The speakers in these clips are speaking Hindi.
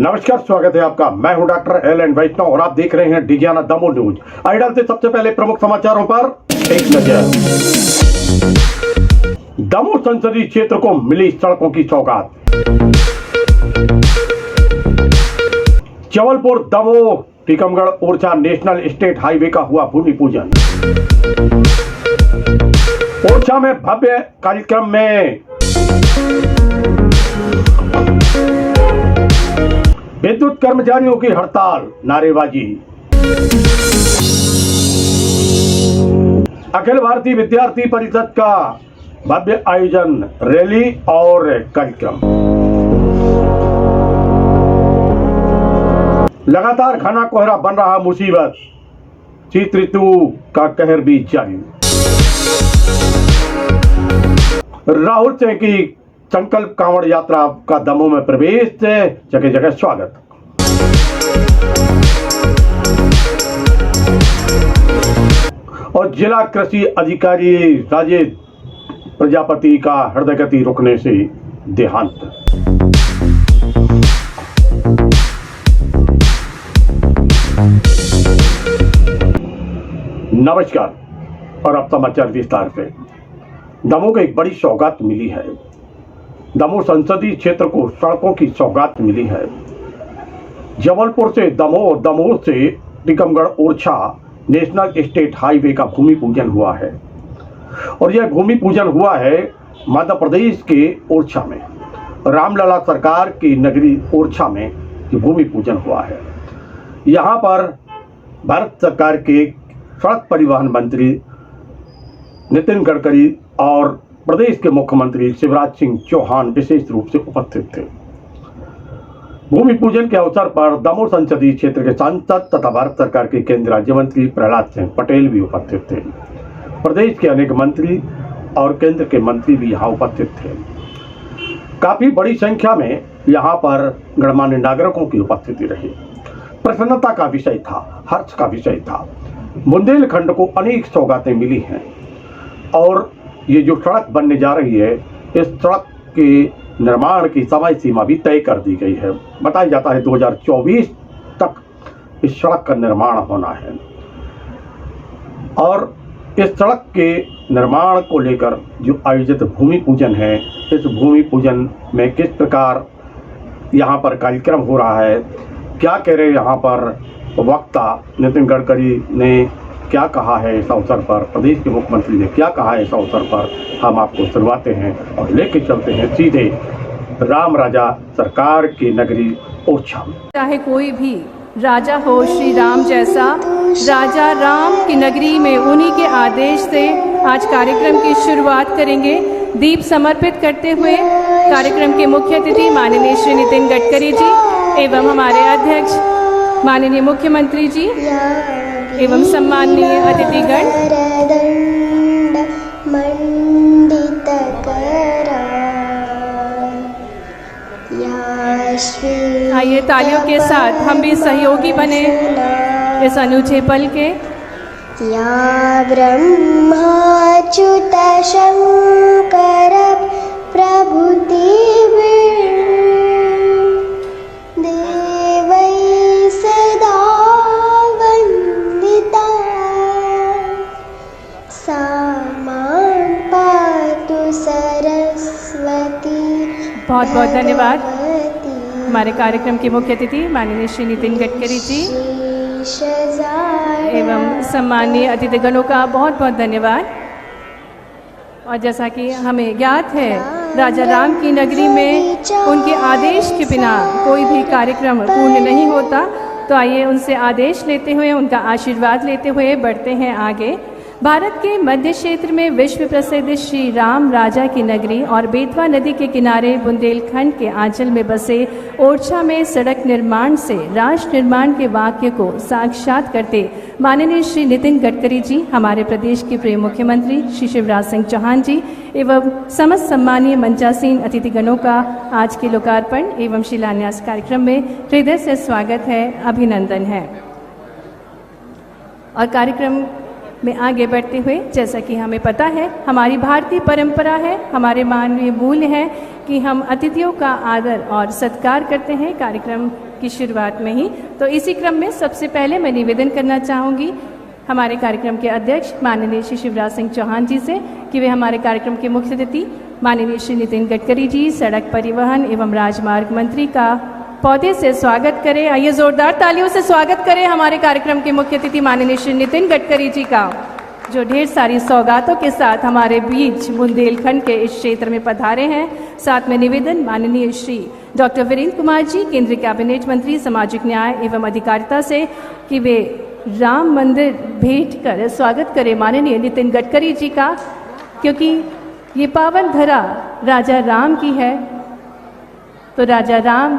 नमस्कार, स्वागत है आपका। मैं हूं डॉक्टर एल एन वैष्णव और आप देख रहे हैं डिजियाना दमोह न्यूज। आइए डालते सबसे पहले प्रमुख समाचारों पर एक नजर। दमोह संसदीय क्षेत्र को मिली सड़कों की सौगात। Jabalpur Damoh Tikamgarh Orchha national state highway का हुआ भूमि पूजन। ओरछा में भव्य कार्यक्रम में विद्युत कर्मचारियों की हड़ताल, नारेबाजी। अखिल भारतीय विद्यार्थी परिषद का भव्य आयोजन, रैली और कार्यक्रम। लगातार घना कोहरा बन रहा मुसीबत, शीत ऋतु का कहर भी जारी। राहुल सिंह की संकल्प कांवड़ यात्रा का दमोह में प्रवेश से जगह जगह स्वागत। और जिला कृषि अधिकारी राजेश प्रजापति का हृदय गति रुकने से देहांत। नमस्कार और अब समाचार विस्तार से। दमोह को एक बड़ी सौगात मिली है। दमोह संसदीय क्षेत्र को सड़कों की सौगात मिली है। जबलपुर से दमोह और दमोह से Tikamgarh Orchha national state highway का भूमि पूजन हुआ है और यह भूमि पूजन हुआ है मध्य प्रदेश के ओरछा में। रामलला सरकार की नगरी ओरछा में भूमि पूजन हुआ है। यहाँ पर भारत सरकार के सड़क परिवहन मंत्री नितिन गडकरी और प्रदेश के मुख्यमंत्री शिवराज सिंह चौहान विशेष रूप से उपस्थित थे। भूमि पूजन के अवसर पर दमोह संसदीय क्षेत्र के सांसद तथा भारत सरकार के केंद्रीय राज्य मंत्री प्रहलाद सिंह पटेल भी उपस्थित थे। प्रदेश के अनेक मंत्री और केंद्र के मंत्री भी यहाँ उपस्थित थे। काफी बड़ी संख्या में यहाँ पर गणमान्य नागरिकों की उपस्थिति रही। प्रसन्नता का विषय था, हर्ष का विषय था। बुंदेलखंड को अनेक सौगातें मिली हैं और ये जो सड़क बनने जा रही है, इस सड़क के निर्माण की समय सीमा भी तय कर दी गई है। बताया जाता है 2024 तक इस सड़क का निर्माण होना है और इस सड़क के निर्माण को लेकर जो आयोजित भूमि पूजन है, इस भूमि पूजन में किस प्रकार यहाँ पर कार्यक्रम हो रहा है, क्या कह रहे यहाँ पर वक्ता नितिन गडकरी ने क्या कहा है इस अवसर पर, प्रदेश के मुख्यमंत्री ने क्या कहा है इस अवसर पर, हम आपको सुनवाते हैं और लेके चलते हैं सीधे राम राजा सरकार की नगरी ओरछा। चाहे कोई भी राजा हो, श्री राम जैसा राजा राम की नगरी में उन्हीं के आदेश से आज कार्यक्रम की शुरुआत करेंगे। दीप समर्पित करते हुए कार्यक्रम के मुख्य अतिथि माननीय श्री नितिन गडकरी जी एवं हमारे अध्यक्ष माननीय मुख्यमंत्री जी एवं सम्माननीय अतिथिगण। आइए तालियों के साथ हम भी सहयोगी बने इस अनूठे पल के। या ब्रह्माच्युत शंकर प्रभुति बहुत बहुत धन्यवाद। हमारे कार्यक्रम के मुख्य अतिथि माननीय श्री नितिन गडकरी जी एवं सम्माननीय अतिथिगणों का बहुत बहुत धन्यवाद। और जैसा कि हमें ज्ञात है, राजा राम की नगरी में उनके आदेश के बिना कोई भी कार्यक्रम पूर्ण नहीं होता। तो आइए उनसे आदेश लेते हुए, उनका आशीर्वाद लेते हुए बढ़ते हैं आगे। भारत के मध्य क्षेत्र में विश्व प्रसिद्ध श्री राम राजा की नगरी और बेतवा नदी के किनारे बुंदेलखंड के आंचल में बसे ओरछा में सड़क निर्माण से राष्ट्र निर्माण के वाक्य को साक्षात करते माननीय श्री नितिन गडकरी जी, हमारे प्रदेश के प्रिय मुख्यमंत्री श्री शिवराज सिंह चौहान जी एवं समस्त सम्मानीय मंचासीन अतिथिगणों का आज के लोकार्पण एवं शिलान्यास कार्यक्रम में हृदय से स्वागत है, अभिनंदन है। और कार्यक्रम में आगे बढ़ते हुए, जैसा कि हमें पता है, हमारी भारतीय परंपरा है, हमारे मानवीय मूल्य है कि हम अतिथियों का आदर और सत्कार करते हैं। कार्यक्रम की शुरुआत में ही। तो इसी क्रम में सबसे पहले मैं निवेदन करना चाहूँगी हमारे कार्यक्रम के अध्यक्ष माननीय श्री शिवराज सिंह चौहान जी से कि वे हमारे कार्यक्रम के मुख्य अतिथि माननीय श्री नितिन गडकरी जी, सड़क परिवहन एवं राजमार्ग मंत्री का पौधे से स्वागत करें। आइए जोरदार तालियों से स्वागत करें हमारे कार्यक्रम के मुख्य अतिथि माननीय श्री नितिन गडकरी जी का, जो ढेर सारी सौगातों के साथ हमारे बीच बुंदेलखंड के इस क्षेत्र में पधारे हैं। साथ में निवेदन माननीय श्री डॉक्टर वीरेंद्र कुमार जी, केंद्रीय कैबिनेट मंत्री सामाजिक न्याय एवं अधिकारिता से कि वे राम मंदिर भेंट कर स्वागत करें माननीय नितिन गडकरी जी का, क्योंकि ये पावन धरा राजा राम की है। तो राजा राम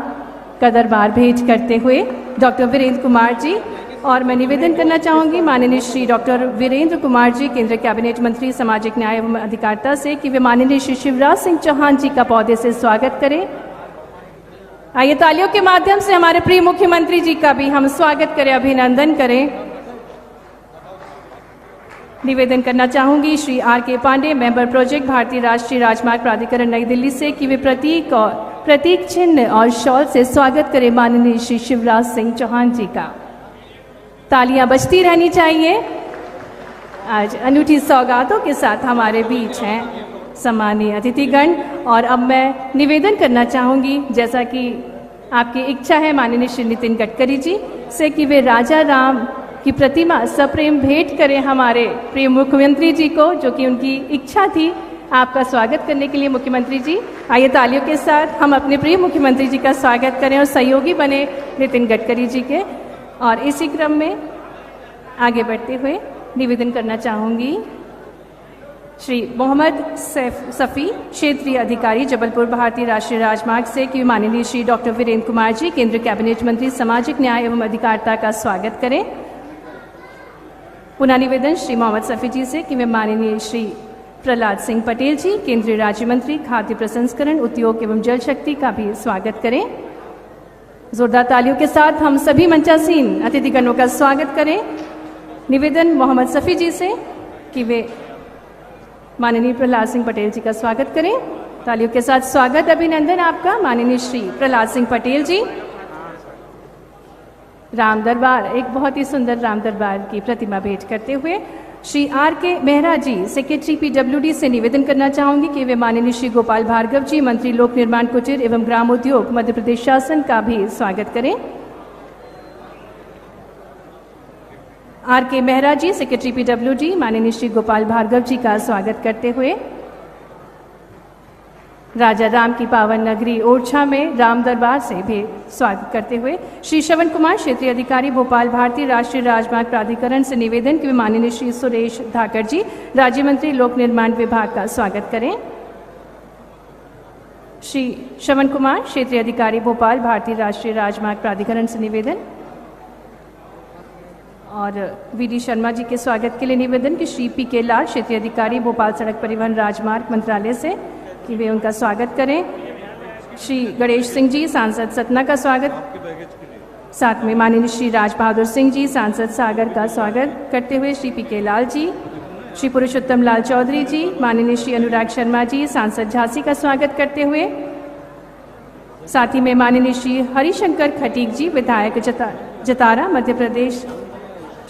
का दरबार भेंट करते हुए डॉक्टर वीरेंद्र कुमार जी, और मैं निवेदन करना चाहूँगी माननीय श्री डॉक्टर वीरेंद्र कुमार जी, केंद्रीय कैबिनेट मंत्री सामाजिक न्याय एवं अधिकारिता से कि वे माननीय श्री शिवराज सिंह चौहान जी का पौधे से स्वागत करें। आइए तालियों के माध्यम से हमारे प्रिय मुख्यमंत्री जी का भी हम स्वागत करें, अभिनंदन करें। निवेदन करना चाहूँगी Shri R.K. Pandey, member project भारतीय राष्ट्रीय राजमार्ग प्राधिकरण नई दिल्ली से कि वे प्रतीक चिन्ह और शॉल से स्वागत करें माननीय श्री शिवराज सिंह चौहान जी का। तालियां बजती रहनी चाहिए। आज अनूठी सौगातों के साथ हमारे बीच हैं सम्मानीय अतिथिगण। और अब मैं निवेदन करना चाहूँगी, जैसा कि आपकी इच्छा है माननीय श्री नितिन गडकरी जी से कि वे राजा राम की प्रतिमा सप्रेम भेंट करें हमारे प्रिय मुख्यमंत्री जी को, जो कि उनकी इच्छा थी आपका स्वागत करने के लिए। मुख्यमंत्री जी, आइए तालियों के साथ हम अपने प्रिय मुख्यमंत्री जी का स्वागत करें और सहयोगी बने नितिन गडकरी जी के। और इसी क्रम में आगे बढ़ते हुए निवेदन करना चाहूँगी श्री मोहम्मद सफ़ी, क्षेत्रीय अधिकारी जबलपुर भारतीय राष्ट्रीय राजमार्ग से कि माननीय श्री डॉक्टर वीरेंद्र कुमार जी, केंद्रीय कैबिनेट मंत्री सामाजिक न्याय एवं अधिकारिता का स्वागत करें। पुनः निवेदन श्री मोहम्मद सफ़ी जी से कि वे माननीय श्री प्रहलाद सिंह पटेल जी, केंद्रीय राज्य मंत्री खाद्य प्रसंस्करण उद्योग एवं जल शक्ति का भी स्वागत करें। जोरदार तालियों के साथ हम सभी मंचासीन अतिथिगणों का स्वागत करें। निवेदन मोहम्मद सफ़ी जी से कि वे माननीय प्रहलाद सिंह पटेल जी का स्वागत करें। तालियों के साथ स्वागत, अभिनंदन आपका माननीय श्री प्रहलाद सिंह पटेल जी। राम दरबार, एक बहुत ही सुंदर राम दरबार की प्रतिमा भेंट करते हुए श्री R.K. मेहरा जी, सेक्रेटरी PWD से निवेदन करना चाहूँगी कि वे माननीय श्री गोपाल भार्गव जी, मंत्री लोक निर्माण कुटीर एवं ग्राम उद्योग मध्य प्रदेश शासन का भी स्वागत करें। R.K. मेहरा जी, सेक्रेटरी PWD, माननीय श्री गोपाल भार्गव जी का स्वागत करते हुए राजा राम की पावन नगरी ओरछा में राम दरबार से भी स्वागत करते हुए श्री श्रवण कुमार, क्षेत्रीय अधिकारी भोपाल भारतीय राष्ट्रीय राजमार्ग प्राधिकरण से निवेदन कि माननीय श्री सुरेश धाकर जी, राज्य मंत्री लोक निर्माण विभाग का स्वागत करें। श्री श्रवण कुमार, क्षेत्रीय अधिकारी भोपाल भारतीय राष्ट्रीय राजमार्ग प्राधिकरण से निवेदन। और V.D. शर्मा जी के स्वागत के लिए निवेदन कि श्री P.K. लाल, क्षेत्रीय अधिकारी भोपाल सड़क परिवहन राजमार्ग मंत्रालय से कि वे उनका स्वागत करें। श्री गणेश सिंह जी, सांसद सतना का स्वागत। साथ में माननीय श्री राज बहादुर सिंह जी, सांसद सागर का स्वागत करते हुए श्री P.K. लाल जी, श्री पुरुषोत्तम लाल चौधरी जी, माननीय श्री अनुराग शर्मा जी, सांसद झांसी का स्वागत करते हुए साथ ही में माननीय श्री हरिशंकर खटीक जी, विधायक जतारा मध्य प्रदेश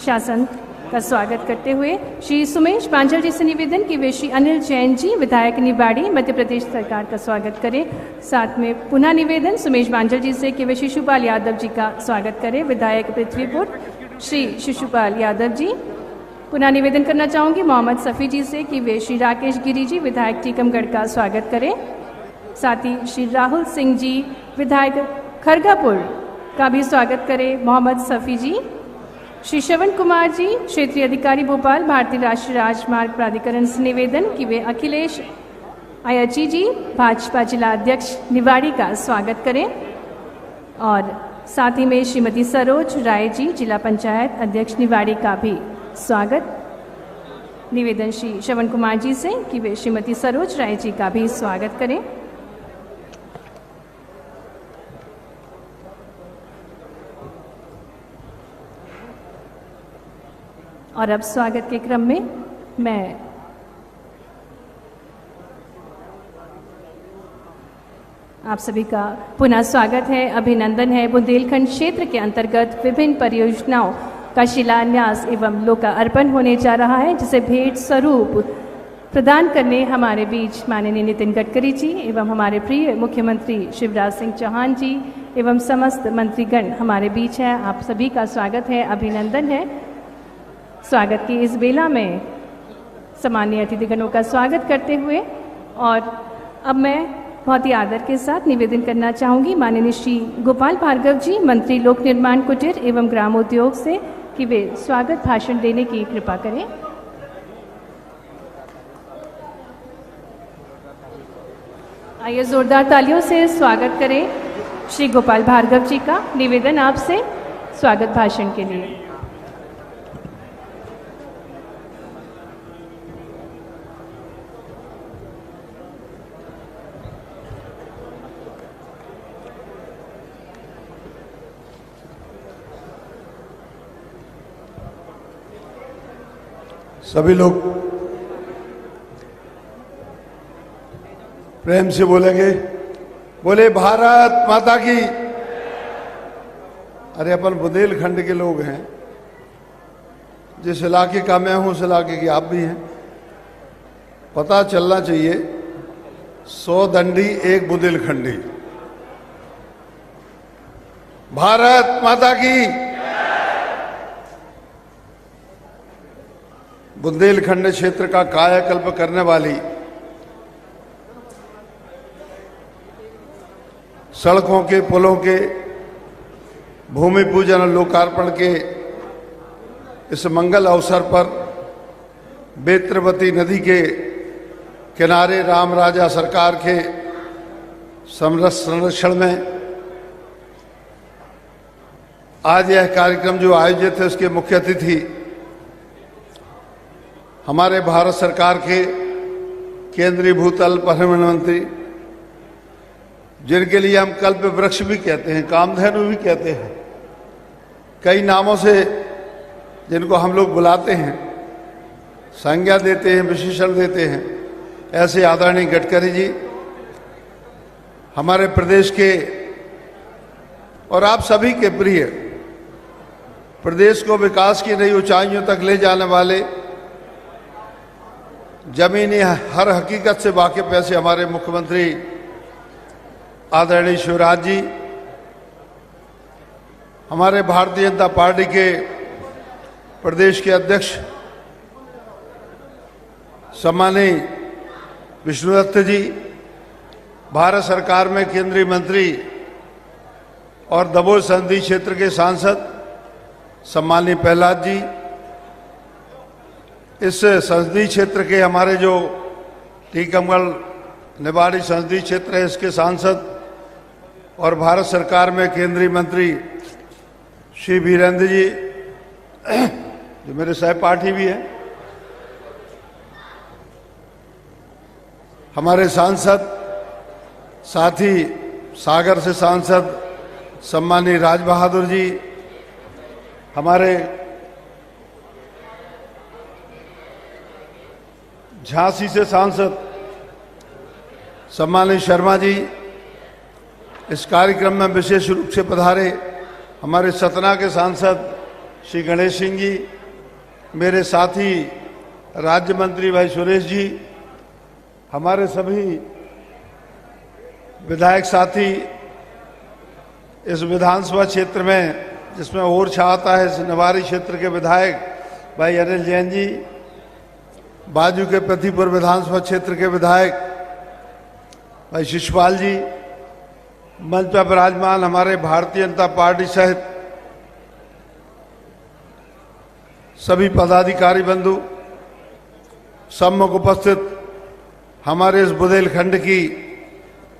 शासन का स्वागत करते हुए श्री सुमेश बांझल जी से निवेदन कि वे श्री अनिल जैन जी, विधायक निवाड़ी मध्य प्रदेश सरकार का स्वागत करें। साथ में पुनः निवेदन सुमेश बांझल जी से कि वे शिशुपाल यादव जी का स्वागत करें, विधायक पृथ्वीपुर श्री शिशुपाल यादव जी। पुनः निवेदन करना चाहूँगी मोहम्मद सफ़ी जी से कि वे श्री राकेश गिरी जी, विधायक टीकमगढ़ का स्वागत करें। साथ ही श्री राहुल सिंह जी, विधायक खरगापुर का भी स्वागत करें मोहम्मद सफ़ी जी। श्री श्रवण कुमार जी, क्षेत्रीय अधिकारी भोपाल भारतीय राष्ट्रीय राजमार्ग प्राधिकरण से निवेदन कि वे अखिलेश अयची जी, भाजपा जिला अध्यक्ष निवाड़ी का स्वागत करें। और साथ ही में श्रीमती सरोज राय जी, जिला पंचायत अध्यक्ष निवाड़ी का भी स्वागत। निवेदन श्री श्रवण कुमार जी से कि वे श्रीमती सरोज राय जी का भी स्वागत करें। और अब स्वागत के क्रम में मैं आप सभी का पुनः स्वागत है, अभिनंदन है। बुंदेलखंड क्षेत्र के अंतर्गत विभिन्न परियोजनाओं का शिलान्यास एवं लोकार्पण होने जा रहा है, जिसे भेंट स्वरूप प्रदान करने हमारे बीच माननीय नितिन गडकरी जी एवं हमारे प्रिय मुख्यमंत्री शिवराज सिंह चौहान जी एवं समस्त मंत्रीगण हमारे बीच है। आप सभी का स्वागत है, अभिनंदन है। स्वागत की इस बेला में सम्मानीय अतिथिगणों का स्वागत करते हुए और अब मैं बहुत ही आदर के साथ निवेदन करना चाहूँगी माननीय श्री गोपाल भार्गव जी, मंत्री लोक निर्माण, कुटीर एवं ग्रामोद्योग से, कि वे स्वागत भाषण देने की कृपा करें। आइए जोरदार तालियों से स्वागत करें श्री गोपाल भार्गव जी का। निवेदन आपसे स्वागत भाषण के लिए। सभी लोग प्रेम से बोलेंगे, बोले भारत माता की। अरे अपन बुंदेलखंड के लोग हैं, जिस इलाके का मैं हूं उस इलाके की आप भी हैं। पता चलना चाहिए 100 दंडी एक बुंदेलखंडी। भारत माता की। बुंदेलखंड क्षेत्र का कायाकल्प करने वाली, सड़कों के, पुलों के भूमि पूजन और लोकार्पण के इस मंगल अवसर पर बेत्रवती नदी के किनारे राम राजा सरकार के संरक्षण में आज यह कार्यक्रम जो आयोजित है, उसके मुख्य अतिथि हमारे भारत सरकार के केंद्रीय भूतल परिवहन मंत्री, जिनके लिए हम कल्प वृक्ष भी कहते हैं, कामधेनु भी कहते हैं, कई नामों से जिनको हम लोग बुलाते हैं, संज्ञा देते हैं, विशेषण देते हैं, ऐसे आदरणीय गडकरी जी हमारे प्रदेश के और आप सभी के प्रिय, प्रदेश को विकास की नई ऊंचाइयों तक ले जाने वाले, जमीनी हर हकीकत से वाकिफ ऐसे हमारे मुख्यमंत्री आदरणीय शिवराज जी, हमारे भारतीय जनता पार्टी के प्रदेश के अध्यक्ष सम्मानीय विष्णुदत्त जी, भारत सरकार में केंद्रीय मंत्री और दमोह संसदीय क्षेत्र के सांसद सम्मानीय प्रहलाद जी, इस संसदीय क्षेत्र के हमारे जो टीकमगढ़ निवाड़ी संसदीय क्षेत्र है, इसके सांसद और भारत सरकार में केंद्रीय मंत्री श्री वीरेंद्र जी, जो मेरे सहपाठी भी हैं, हमारे सांसद साथी सागर से सांसद सम्मानीय राज बहादुर जी, हमारे झांसी से सांसद सम्मानीय शर्मा जी, इस कार्यक्रम में विशेष रूप से पधारे हमारे सतना के सांसद श्री गणेश सिंह जी, मेरे साथी राज्य मंत्री भाई सुरेश जी, हमारे सभी विधायक साथी इस विधानसभा क्षेत्र में, जिसमें ओरछा आता है, इस निवाड़ी क्षेत्र के विधायक भाई अनिल जैन जी, बाजू के प्रतिपुर विधानसभा क्षेत्र के विधायक भाई शिशपाल जी, मंच पर विराजमान हमारे भारतीय जनता पार्टी सहित सभी पदाधिकारी बंधु, सम्मुख उपस्थित हमारे इस बुंदेलखंड की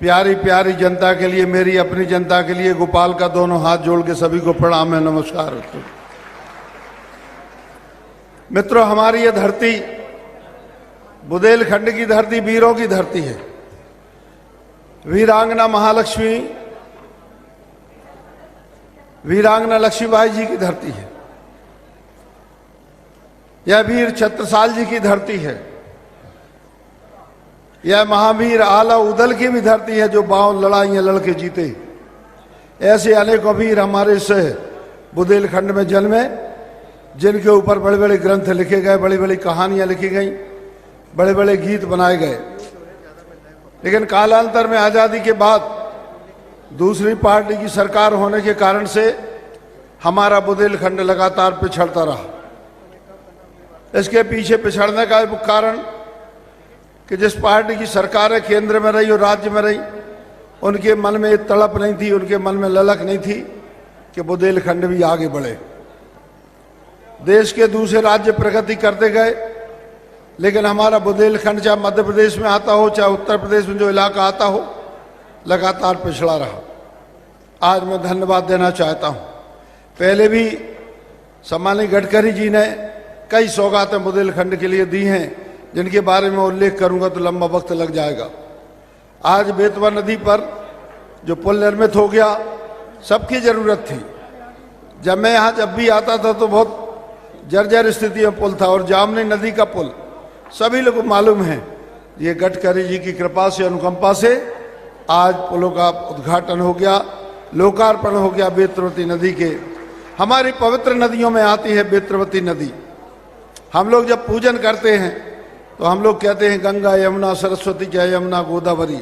प्यारी प्यारी जनता के लिए, मेरी अपनी जनता के लिए गोपाल का दोनों हाथ जोड़ के सभी को प्रणाम है, नमस्कार। मित्रों, हमारी ये धरती बुंदेलखंड की धरती वीरों की धरती है। वीरांगना महालक्ष्मी, वीरांगना लक्ष्मीबाई जी की धरती है। यह वीर छत्रसाल जी की धरती है। यह महावीर आला उदल की भी धरती है जो 52 लड़ाइयां लड़के जीते। ऐसे अनेकों वीर हमारे इस बुंदेलखंड में जन्मे, जिनके ऊपर बड़े बड़े ग्रंथ लिखे गए, बड़ी बड़ी कहानियां लिखी गई, बड़े बड़े गीत बनाए गए। लेकिन कालांतर में आज़ादी के बाद दूसरी पार्टी की सरकार होने के कारण से हमारा बुंदेलखंड लगातार पिछड़ता रहा। इसके पीछे पिछड़ने का एक कारण कि जिस पार्टी की सरकार केंद्र में रही और राज्य में रही, उनके मन में तड़प नहीं थी, उनके मन में ललक नहीं थी कि बुंदेलखंड भी आगे बढ़े। देश के दूसरे राज्य प्रगति करते गए, लेकिन हमारा बुंदेलखंड चाहे मध्य प्रदेश में आता हो, चाहे उत्तर प्रदेश में जो इलाका आता हो, लगातार पिछड़ा रहा। आज मैं धन्यवाद देना चाहता हूं। पहले भी सम्माननीय गडकरी जी ने कई सौगातें बुंदेलखंड के लिए दी हैं, जिनके बारे में उल्लेख करूंगा तो लंबा वक्त लग जाएगा। आज बेतवा नदी पर जो पुल निर्मित हो गया, सबकी जरूरत थी। जब मैं यहाँ जब भी आता था तो बहुत जर्जर स्थिति में पुल था, और जामनी नदी का पुल सभी लोगों को मालूम है। ये गडकरी जी की कृपा से, अनुकंपा से आज पुलों का उद्घाटन हो गया, लोकार्पण हो गया। बेत्रवती नदी के, हमारी पवित्र नदियों में आती है बेत्रवती नदी। हम लोग जब पूजन करते हैं तो हम लोग कहते हैं गंगा यमुना सरस्वती जय यमुना गोदावरी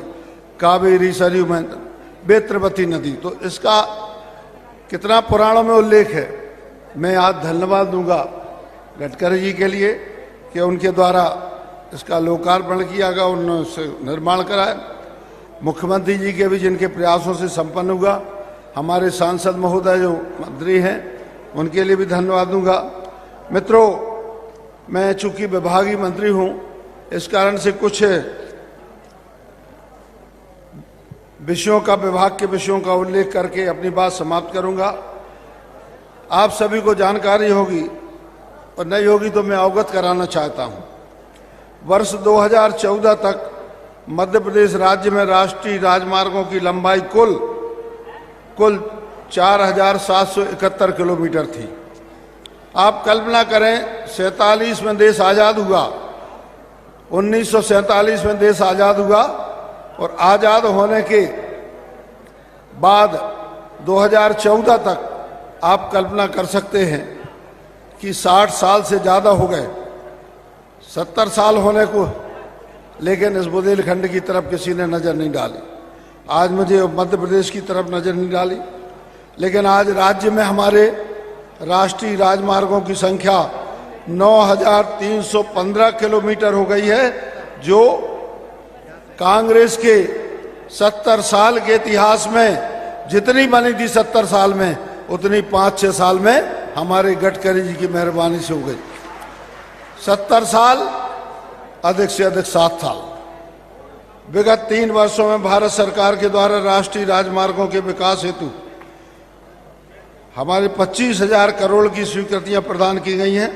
कावेरी सरयू में बेत्रवती नदी। तो इसका कितना पुराणों में उल्लेख है। मैं आज धन्यवाद दूंगा गडकरी जी के लिए कि उनके द्वारा इसका लोकार्पण किया गया, उन्होंने उससे निर्माण कराया। मुख्यमंत्री जी के भी जिनके प्रयासों से संपन्न हुआ, हमारे सांसद महोदय जो मंत्री हैं उनके लिए भी धन्यवाद दूंगा। मित्रों, मैं चूंकि विभागीय मंत्री हूं, इस कारण से कुछ विषयों का, विभाग के विषयों का उल्लेख करके अपनी बात समाप्त करूंगा। आप सभी को जानकारी होगी और नहीं होगी तो मैं अवगत कराना चाहता हूं। वर्ष 2014 तक मध्य प्रदेश राज्य में राष्ट्रीय राजमार्गों की लंबाई कुल 4771 किलोमीटर थी। आप कल्पना करें, 47 में देश आज़ाद हुआ, 1947 में देश आज़ाद हुआ, और आज़ाद होने के बाद 2014 तक आप कल्पना कर सकते हैं कि 60 साल से ज़्यादा हो गए, 70 साल होने को, लेकिन इस बुंदेलखंड की तरफ किसी ने नज़र नहीं डाली। आज मुझे मध्य प्रदेश की तरफ नज़र नहीं डाली, लेकिन आज राज्य में हमारे राष्ट्रीय राजमार्गों की संख्या 9315 किलोमीटर हो गई है, जो कांग्रेस के 70 साल के इतिहास में जितनी बनी थी 70 साल में, उतनी 5-6 साल में हमारे गडकरी जी की मेहरबानी से हो गई। 70 साल, अधिक से अधिक 7 साल। विगत 3 वर्षों में भारत सरकार के द्वारा राष्ट्रीय राजमार्गों के विकास हेतु हमारे 25,000 करोड़ की स्वीकृतियां प्रदान की गई हैं,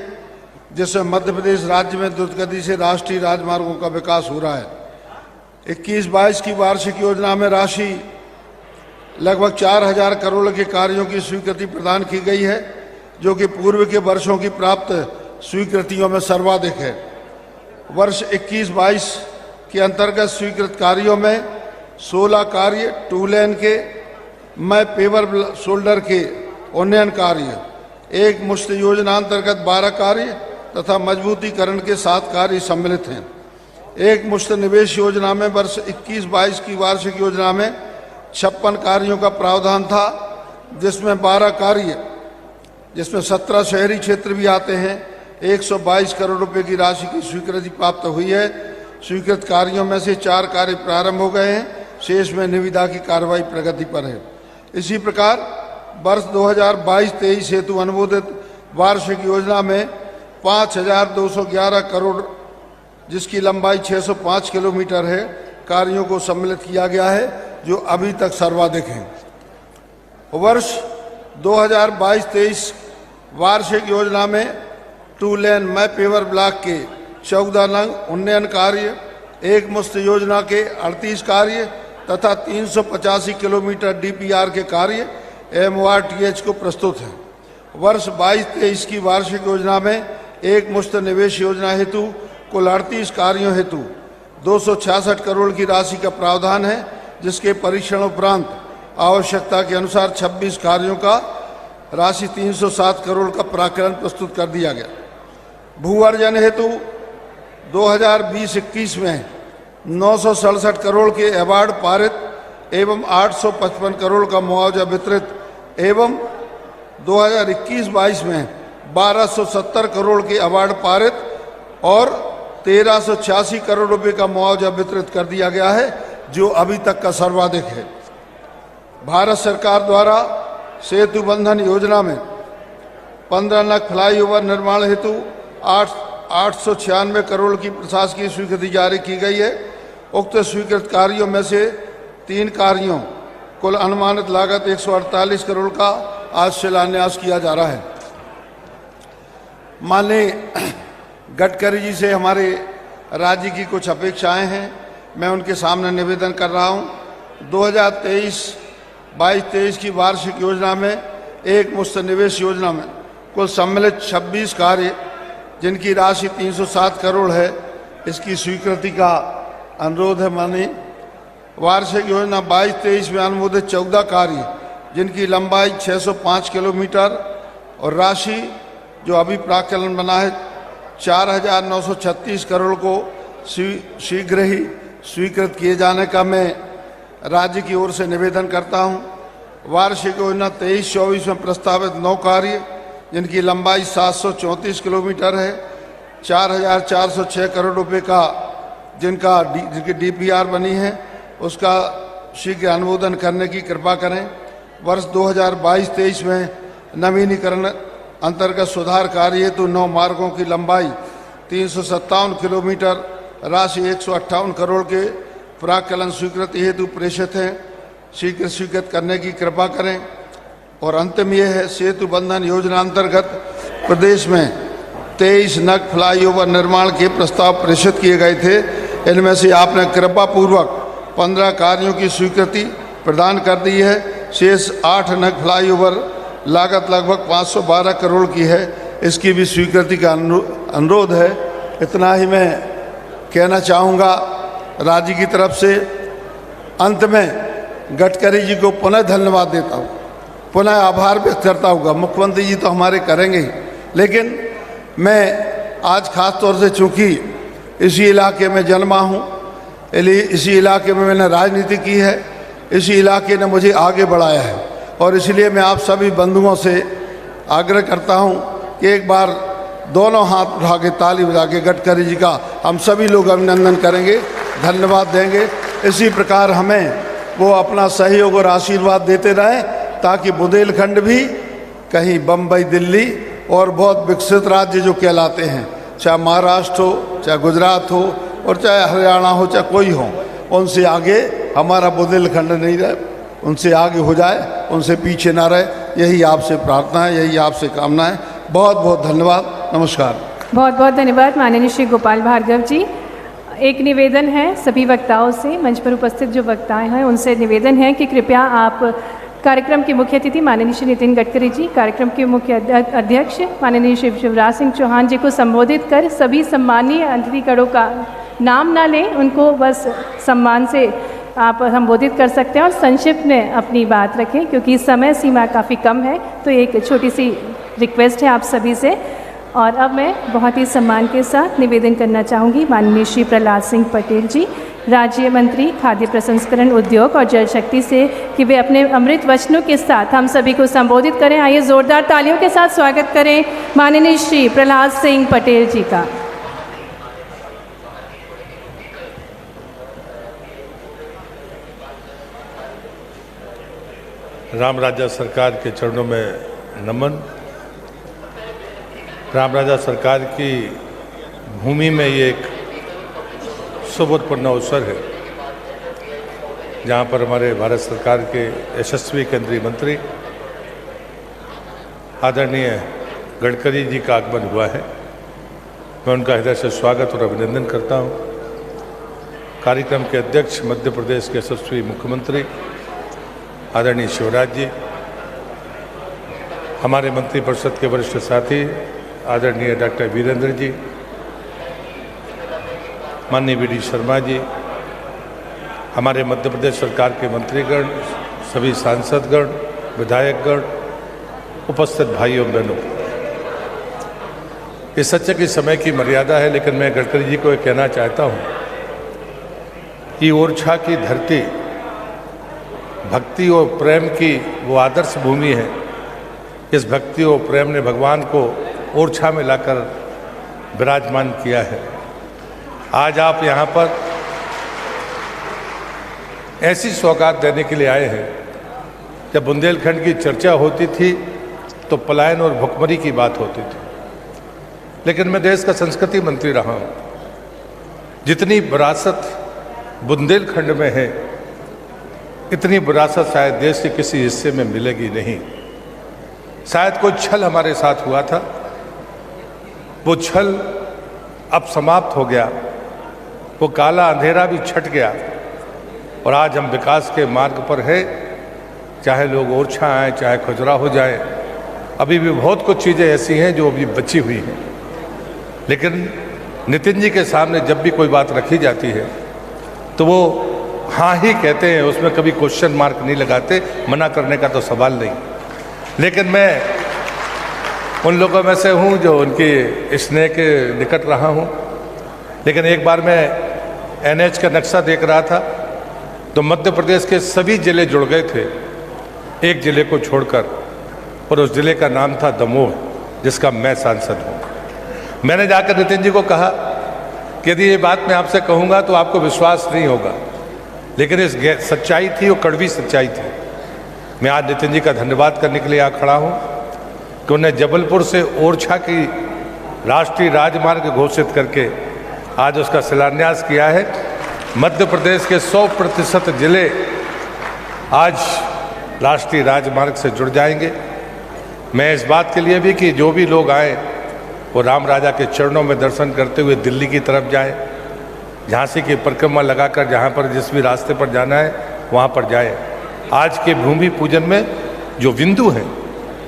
जिससे मध्य प्रदेश राज्य में द्रुतगति से राष्ट्रीय राजमार्गों का विकास हो रहा है। 21-22 की वार्षिक योजना में राशि लगभग 4,000 करोड़ के कार्यों की स्वीकृति प्रदान की गई है, जो कि पूर्व के वर्षों की प्राप्त स्वीकृतियों में सर्वाधिक है। वर्ष 21-22 के अंतर्गत स्वीकृत कार्यों में 16 कार्य, 2 लेन के मैं पेवर शोल्डर के उन्नयन कार्य, एक मुश्त योजना अंतर्गत 12 कार्य तथा मजबूतीकरण के 7 कार्य सम्मिलित हैं। एक मुश्त निवेश योजना में वर्ष 21-22 की वार्षिक योजना में 56 कार्यों का प्रावधान था, जिसमें 12 कार्य, जिसमें 17 शहरी क्षेत्र भी आते हैं, 122 करोड़ रुपए की राशि की स्वीकृति प्राप्त हुई है। स्वीकृत कार्यों में से 4 कार्य प्रारंभ हो गए हैं, शेष में निविदा की कार्रवाई प्रगति पर है। इसी प्रकार वर्ष 2022-23 हेतु अनुमोदित वार्षिक योजना में 5,211 करोड़, जिसकी लंबाई 605 किलोमीटर है, कार्यों को सम्मिलित किया गया है, जो अभी तक सर्वाधिक हैं। वर्ष 2022-23 वार्षिक योजना में 2 लेन मैं पेवर ब्लॉक के 14 नंग उन्नयन कार्य, एक मुश्त योजना के 38 कार्य तथा 385 किलोमीटर डीपीआर के कार्य MORTH को प्रस्तुत है। वर्ष 22-23 की वार्षिक योजना में एक मुश्त निवेश योजना हेतु कुल 38 कार्यों हेतु 266 करोड़ की राशि का प्रावधान है, जिसके परीक्षण उपरांत आवश्यकता के अनुसार 26 कार्यों का राशि 307 करोड़ का प्राक्कलन प्रस्तुत कर दिया गया। भू अर्जन हेतु 2020-21 में 967 करोड़ के अवार्ड पारित एवं 855 करोड़ का मुआवजा वितरित एवं 2021-22 में 1270 करोड़ के अवार्ड पारित और 1386 करोड़ रुपए का मुआवजा वितरित कर दिया गया है, जो अभी तक का सर्वाधिक है। भारत सरकार द्वारा सेतु बंधन योजना में 15 लाख फ्लाईओवर निर्माण हेतु 896 करोड़ की प्रशासकीय स्वीकृति जारी की गई है। उक्त स्वीकृत कार्यों में से 3 कार्यों कुल अनुमानित लागत 148 करोड़ का आज शिलान्यास किया जा रहा है। माननीय गडकरी जी से हमारे राज्य की कुछ अपेक्षाएं हैं, मैं उनके सामने निवेदन कर रहा हूं। 2023-22 की वार्षिक योजना में एक मुश्त निवेश योजना में कुल सम्मिलित 26 कार्य जिनकी राशि 307 करोड़ है, इसकी स्वीकृति का अनुरोध है। माननीय वार्षिक योजना 22-23 में अनुमोदित 14 कार्य जिनकी लंबाई 605 किलोमीटर और राशि जो अभी प्राक्कलन बना है 4,936 करोड़ को शीघ्र ही स्वीकृत किए जाने का मैं राज्य की ओर से निवेदन करता हूं। वार्षिक योजना 23-24 में प्रस्तावित 9 कार्य जिनकी लंबाई 734 किलोमीटर है, 4,406 करोड़ रुपए का जिनकी DPR बनी है, उसका शीघ्र अनुमोदन करने की कृपा करें। वर्ष 2022-23 में नवीनीकरण अंतर्गत सुधार कार्य हेतु 9 मार्गों की लंबाई 357 किलोमीटर, राशि 158 करोड़ के प्राक्कलन स्वीकृति हेतु प्रेषित हैं, शीघ्र स्वीकृत करने की कृपा करें। और अंतिम यह है, सेतु बंधन योजना अंतर्गत प्रदेश में 23 नग फ्लाईओवर निर्माण के प्रस्ताव प्रेषित किए गए थे। इनमें से आपने कृपा पूर्वक 15 कार्यों की स्वीकृति प्रदान कर दी है। शेष 8 नग फ्लाईओवर लागत लगभग 512 करोड़ की है, इसकी भी स्वीकृति का अनुरोध है। इतना ही मैं कहना चाहूँगा राज्य की तरफ से। अंत में गडकरी जी को पुनः धन्यवाद देता हूँ, पुनः आभार व्यक्त करता हूँ। मुख्यमंत्री जी तो हमारे करेंगे ही, लेकिन मैं आज खास तौर से चूँकि इसी इलाके में जन्मा हूँ, इसी इलाके में मैंने राजनीति की है, इसी इलाके ने मुझे आगे बढ़ाया है, और इसलिए मैं आप सभी बंधुओं से आग्रह करता हूं कि एक बार दोनों हाथ उठा के ताली बजा के गडकरी जी का हम सभी लोग अभिनंदन करेंगे, धन्यवाद देंगे। इसी प्रकार हमें वो अपना सहयोग और आशीर्वाद देते रहें, ताकि बुंदेलखंड भी कहीं बम्बई, दिल्ली और बहुत विकसित राज्य जो कहलाते हैं, चाहे महाराष्ट्र हो, चाहे गुजरात हो, और चाहे हरियाणा हो, चाहे कोई हो, उनसे आगे हमारा बुंदेलखंड नहीं रहे, उनसे आगे हो जाए, उनसे पीछे ना रहे। यही आपसे प्रार्थना है, यही आपसे कामना है। बहुत बहुत धन्यवाद, नमस्कार। बहुत बहुत धन्यवाद माननीय श्री गोपाल भार्गव जी। एक निवेदन है सभी वक्ताओं से, मंच पर उपस्थित जो वक्ताएं हैं उनसे निवेदन है कि कृपया आप कार्यक्रम के मुख्य अतिथि माननीय श्री नितिन गडकरी जी, कार्यक्रम के मुख्य अध्यक्ष माननीय श्री शिवराज सिंह चौहान जी को संबोधित कर सभी सम्मानीय अतिथिगणों का नाम ना लें, उनको बस सम्मान से आप संबोधित कर सकते हैं और संक्षिप्त में अपनी बात रखें, क्योंकि समय सीमा काफ़ी कम है। तो एक छोटी सी रिक्वेस्ट है आप सभी से। और अब मैं बहुत ही सम्मान के साथ निवेदन करना चाहूँगी माननीय श्री प्रहलाद सिंह पटेल जी, राज्य मंत्री खाद्य प्रसंस्करण उद्योग और जल शक्ति से, कि वे अपने अमृत वचनों के साथ हम सभी को संबोधित करें। आइए जोरदार तालियों के साथ स्वागत करें माननीय श्री प्रहलाद सिंह पटेल जी का। राम राजा सरकार के चरणों में नमन। राम राजा सरकार की भूमि में ये एक शुभपूर्ण अवसर है, जहाँ पर हमारे भारत सरकार के यशस्वी केंद्रीय मंत्री आदरणीय गडकरी जी का आगमन हुआ है। मैं उनका हृदय से स्वागत और अभिनंदन करता हूँ। कार्यक्रम के अध्यक्ष मध्य प्रदेश के यशस्वी मुख्यमंत्री आदरणीय शिवराज जी, हमारे मंत्रिपरिषद के वरिष्ठ साथी आदरणीय डॉक्टर वीरेंद्र जी, माननीय वी.डी. शर्मा जी, हमारे मध्य प्रदेश सरकार के मंत्रीगण, सभी सांसदगण, विधायकगण, उपस्थित भाइयों बहनों, ये सच है कि समय की मर्यादा है, लेकिन मैं गडकरी जी को ये कहना चाहता हूँ कि ओरछा की धरती भक्ति और प्रेम की वो आदर्श भूमि है। इस भक्ति और प्रेम ने भगवान को ओरछा में लाकर विराजमान किया है। आज आप यहाँ पर ऐसी सौगात देने के लिए आए हैं। जब बुंदेलखंड की चर्चा होती थी तो पलायन और भुखमरी की बात होती थी, लेकिन मैं देश का संस्कृति मंत्री रहा हूँ। जितनी विरासत बुंदेलखंड में है, इतनी विरासत शायद देश के किसी हिस्से में मिलेगी नहीं। शायद कोई छल हमारे साथ हुआ था, वो छल अब समाप्त हो गया, वो काला अंधेरा भी छट गया और आज हम विकास के मार्ग पर है। चाहे लोग ओरछा आए, चाहे खजुराहो जाए, अभी भी बहुत कुछ चीज़ें ऐसी हैं जो अभी बची हुई हैं। लेकिन नितिन जी के सामने जब भी कोई बात रखी जाती है तो वो हाँ ही कहते हैं, उसमें कभी क्वेश्चन मार्क नहीं लगाते, मना करने का तो सवाल नहीं। लेकिन मैं उन लोगों में से हूँ जो उनकी स्नेह के निकट रहा हूँ। लेकिन एक बार मैं NH का नक्शा देख रहा था तो मध्य प्रदेश के सभी जिले जुड़ गए थे एक जिले को छोड़कर, और उस जिले का नाम था दमोह, जिसका मैं सांसद हूँ। मैंने जाकर नितिन जी को कहा कि यदि ये बात मैं आपसे कहूँगा तो आपको विश्वास नहीं होगा, लेकिन इस सच्चाई थी, वो कड़वी सच्चाई थी। मैं आज नितिन जी का धन्यवाद करने के लिए यहाँ खड़ा हूँ कि उन्हें जबलपुर से ओरछा की राष्ट्रीय राजमार्ग घोषित करके आज उसका शिलान्यास किया है। मध्य प्रदेश के 100% जिले आज राष्ट्रीय राजमार्ग से जुड़ जाएंगे। मैं इस बात के लिए भी कि जो भी लोग आए वो राम राजा के चरणों में दर्शन करते हुए दिल्ली की तरफ जाए, झांसी की परिक्रमा लगाकर जहाँ पर जिस भी रास्ते पर जाना है वहाँ पर जाए। आज के भूमि पूजन में जो बिंदु हैं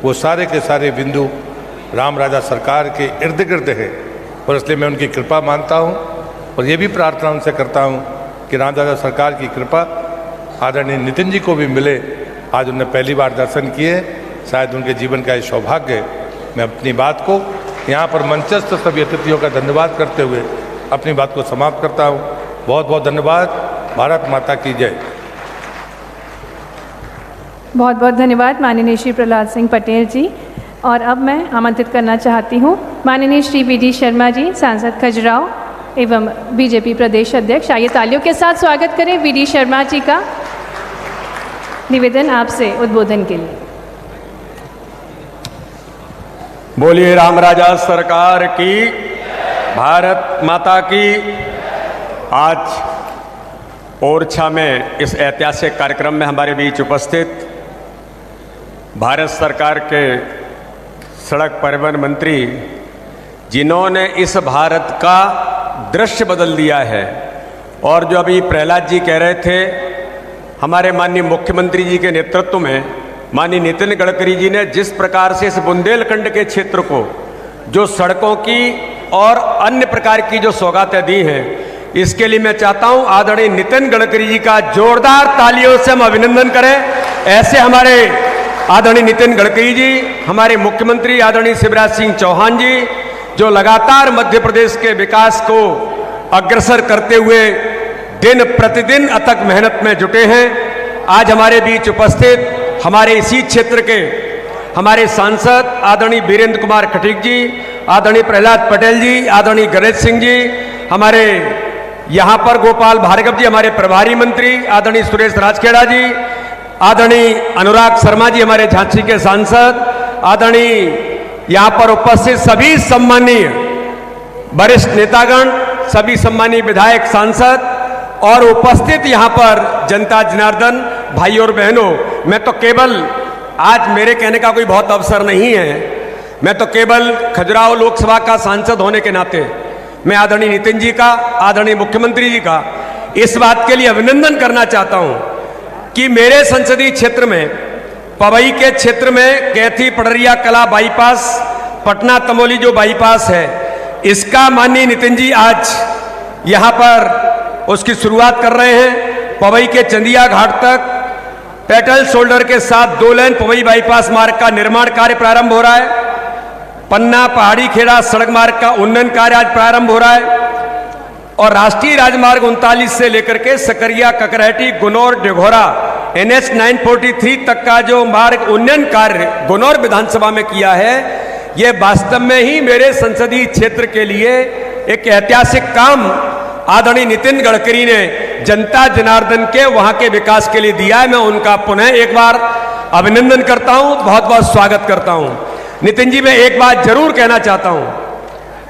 वो सारे के सारे बिंदु राम राजा सरकार के इर्द गिर्द है, और इसलिए मैं उनकी कृपा मानता हूँ और ये भी प्रार्थना उनसे करता हूँ कि राम राजा सरकार की कृपा आदरणीय नितिन जी को भी मिले। आज उन्हें पहली बार दर्शन किए, शायद उनके जीवन का ये सौभाग्य है। मैं अपनी बात को यहाँ पर मंचस्थ सभी अतिथियों का धन्यवाद करते हुए अपनी बात को समाप्त करता हूँ। बहुत बहुत धन्यवाद। भारत माता की जय। बहुत बहुत धन्यवाद माननीय श्री प्रहलाद सिंह पटेल जी। और अब मैं आमंत्रित करना चाहती हूँ माननीय श्री वी.डी. शर्मा जी, सांसद खजुराहो एवं बीजेपी प्रदेश अध्यक्ष। आइए तालियों के साथ स्वागत करें वी.डी. शर्मा जी का। निवेदन आपसे उद्बोधन के लिए। बोलिए राम राजा सरकार की, भारत माता की। आज ओरछा में इस ऐतिहासिक कार्यक्रम में हमारे बीच उपस्थित भारत सरकार के सड़क परिवहन मंत्री, जिन्होंने इस भारत का दृश्य बदल दिया है, और जो अभी प्रहलाद जी कह रहे थे, हमारे माननीय मुख्यमंत्री जी के नेतृत्व में माननीय नितिन गडकरी जी ने जिस प्रकार से इस बुंदेलखंड के क्षेत्र को जो सड़कों की और अन्य प्रकार की जो सौगातें दी हैं, इसके लिए मैं चाहता हूं आदरणीय नितिन गडकरी जी का जोरदार तालियों से हम अभिनंदन करें। ऐसे हमारे आदरणीय नितिन गडकरी जी, हमारे मुख्यमंत्री आदरणीय शिवराज सिंह चौहान जी, जो लगातार मध्य प्रदेश के विकास को अग्रसर करते हुए दिन प्रतिदिन अथक मेहनत में जुटे हैं। आज हमारे बीच उपस्थित हमारे इसी क्षेत्र के हमारे सांसद आदरणीय वीरेंद्र कुमार खटीक जी, आदरणीय प्रहलाद पटेल जी, आदरणीय गणेश सिंह जी, हमारे यहाँ पर गोपाल भार्गव जी, हमारे प्रभारी मंत्री आदरणीय सुरेश राजखेड़ा जी, आदरणीय अनुराग शर्मा जी, हमारे झांसी के सांसद, आदरणीय यहाँ पर उपस्थित सभी सम्मानीय वरिष्ठ नेतागण, सभी सम्मानीय विधायक, सांसद और उपस्थित यहाँ पर जनता जनार्दन, भाई और बहनों, मैं तो केवल आज मेरे कहने का कोई बहुत अवसर नहीं है, मैं तो केवल खजुराहो लोकसभा का सांसद होने के नाते मैं आदरणीय नितिन जी का, आदरणीय मुख्यमंत्री जी का इस बात के लिए अभिनंदन करना चाहता हूं कि मेरे संसदीय क्षेत्र में, पवई के क्षेत्र में कैथी पडरिया कला बाईपास, पटना तमोली जो बाईपास है, इसका माननीय नितिन जी आज यहाँ पर उसकी शुरुआत कर रहे हैं। पवई के चंदिया घाट तक पेटल शोल्डर के साथ 2 लेन पवई बाईपास मार्ग का निर्माण कार्य प्रारंभ हो रहा है। पन्ना पहाड़ी खेड़ा सड़क मार्ग का उन्नयन कार्य आज प्रारंभ हो रहा है और राष्ट्रीय राजमार्ग 39 से लेकर के सकरिया, ककरहटी, गुनौर, डेघोरा NH 943 तक का जो मार्ग उन्नयन कार्य गुनौर विधानसभा में किया है, यह वास्तव में ही मेरे संसदीय क्षेत्र के लिए एक ऐतिहासिक काम आदरणीय नितिन गडकरी ने जनता जनार्दन के वहां के विकास के लिए दिया है। मैं उनका पुनः एक बार अभिनंदन करता हूं, बहुत बहुत स्वागत करता हूं। नितिन जी, मैं एक बात जरूर कहना चाहता हूं,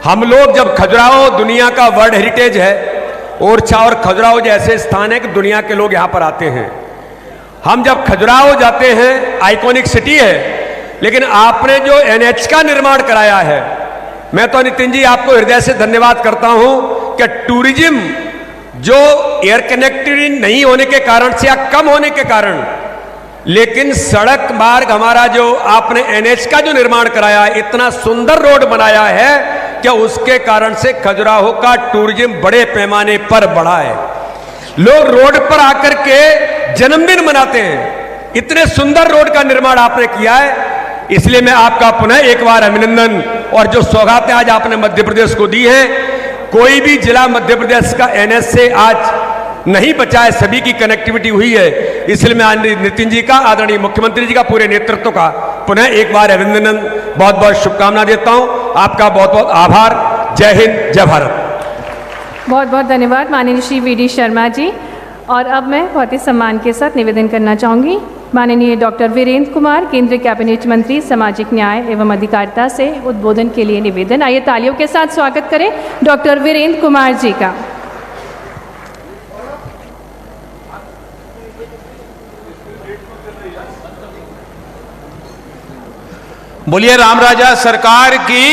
हम लोग जब खजुराहो दुनिया का वर्ल्ड हेरिटेज है, ओरछा और खजुराहो जैसे स्थान है कि दुनिया के लोग यहां पर आते हैं। हम जब खजुराहो जाते हैं, आइकॉनिक सिटी है, लेकिन आपने जो NH का निर्माण कराया है, मैं तो नितिन जी आपको हृदय से धन्यवाद करता हूं कि टूरिज्म जो एयर कनेक्टिविटी नहीं होने के कारण से या कम होने के कारण, लेकिन सड़क मार्ग हमारा जो आपने NH का जो निर्माण कराया है, इतना सुंदर रोड बनाया है कि उसके कारण से खजुराहो का टूरिज्म बड़े पैमाने पर बढ़ा है। लोग रोड पर आकर के जन्मदिन मनाते हैं। इतने सुंदर रोड का निर्माण आपने किया है, इसलिए मैं आपका पुनः एक बार अभिनंदन। और जो सौगातें आज आपने मध्य प्रदेश को दी है, कोई भी जिला मध्य प्रदेश का NH से आज नहीं बचा है, सभी की कनेक्टिविटी हुई है। इसलिए मैं नितिन जी का, आदरणीय मुख्यमंत्री जी का, पूरे नेतृत्व का पुनः एक बार अभिनंदन, बहुत बहुत शुभकामना देता हूं। आपका बहुत बहुत आभार। जय हिंद, जय भारत। बहुत बहुत धन्यवाद माननीय श्री VD शर्मा जी। और अब मैं बहुत ही सम्मान के साथ निवेदन करना चाहूँगी माननीय डॉक्टर वीरेंद्र कुमार, केंद्रीय कैबिनेट मंत्री, सामाजिक न्याय एवं अधिकारिता से उद्बोधन के लिए निवेदन। आइए तालियों के साथ स्वागत करें डॉक्टर वीरेंद्र कुमार जी का। बोलिए राम राजा सरकार की।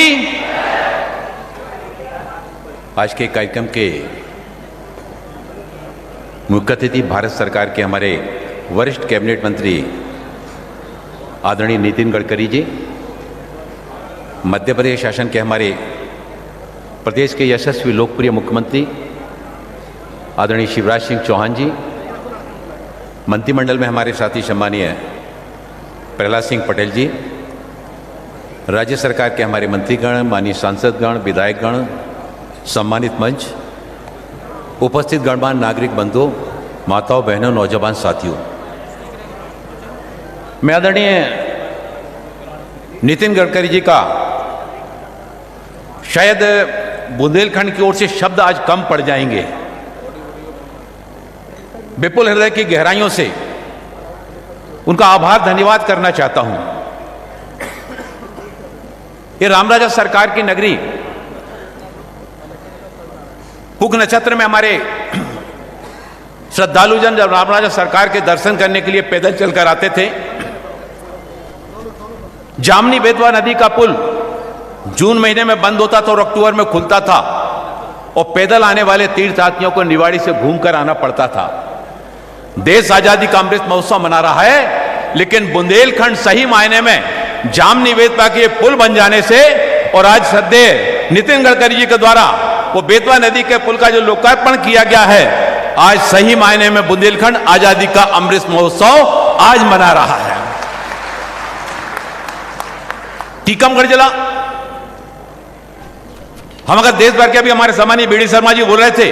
आज के कार्यक्रम के मुख्य अतिथि भारत सरकार के हमारे वरिष्ठ कैबिनेट मंत्री आदरणीय नितिन गडकरी जी, मध्य प्रदेश शासन के हमारे प्रदेश के यशस्वी लोकप्रिय मुख्यमंत्री आदरणीय शिवराज सिंह चौहान जी, मंत्रिमंडल में हमारे साथी सम्मानीय प्रहलाद सिंह पटेल जी, राज्य सरकार के हमारे मंत्रीगण, माननीय सांसदगण, विधायकगण, सम्मानित मंच, उपस्थित गणमान्य नागरिक बंधुओं, माताओं, बहनों, नौजवान साथियों, मैं आदरणीय नितिन गडकरी जी का शायद बुंदेलखंड की ओर से शब्द आज कम पड़ जाएंगे। विपुल हृदय की गहराइयों से उनका आभार धन्यवाद करना चाहता हूं। ये रामराजा सरकार की नगरी पुख नक्षत्र में हमारे श्रद्धालुजन जब रामराजा सरकार के दर्शन करने के लिए पैदल चलकर आते थे, जामनी बेतवा नदी का पुल जून महीने में बंद होता था और अक्टूबर में खुलता था और पैदल आने वाले तीर्थयात्रियों को निवाड़ी से घूमकर आना पड़ता था। देश आजादी का अमृत महोत्सव मना रहा है, लेकिन बुंदेलखंड सही मायने में जामनी बेतवा के पुल बन जाने से और आज श्रद्धेय नितिन गडकरी जी के द्वारा वो बेतवा नदी के पुल का जो लोकार्पण किया गया है, आज सही मायने में बुंदेलखंड आजादी का अमृत महोत्सव आज मना रहा है। टीकमगढ़ जिला, हम अगर देश भर के अभी हमारे सम्मानीय BD शर्मा जी बोल रहे थे,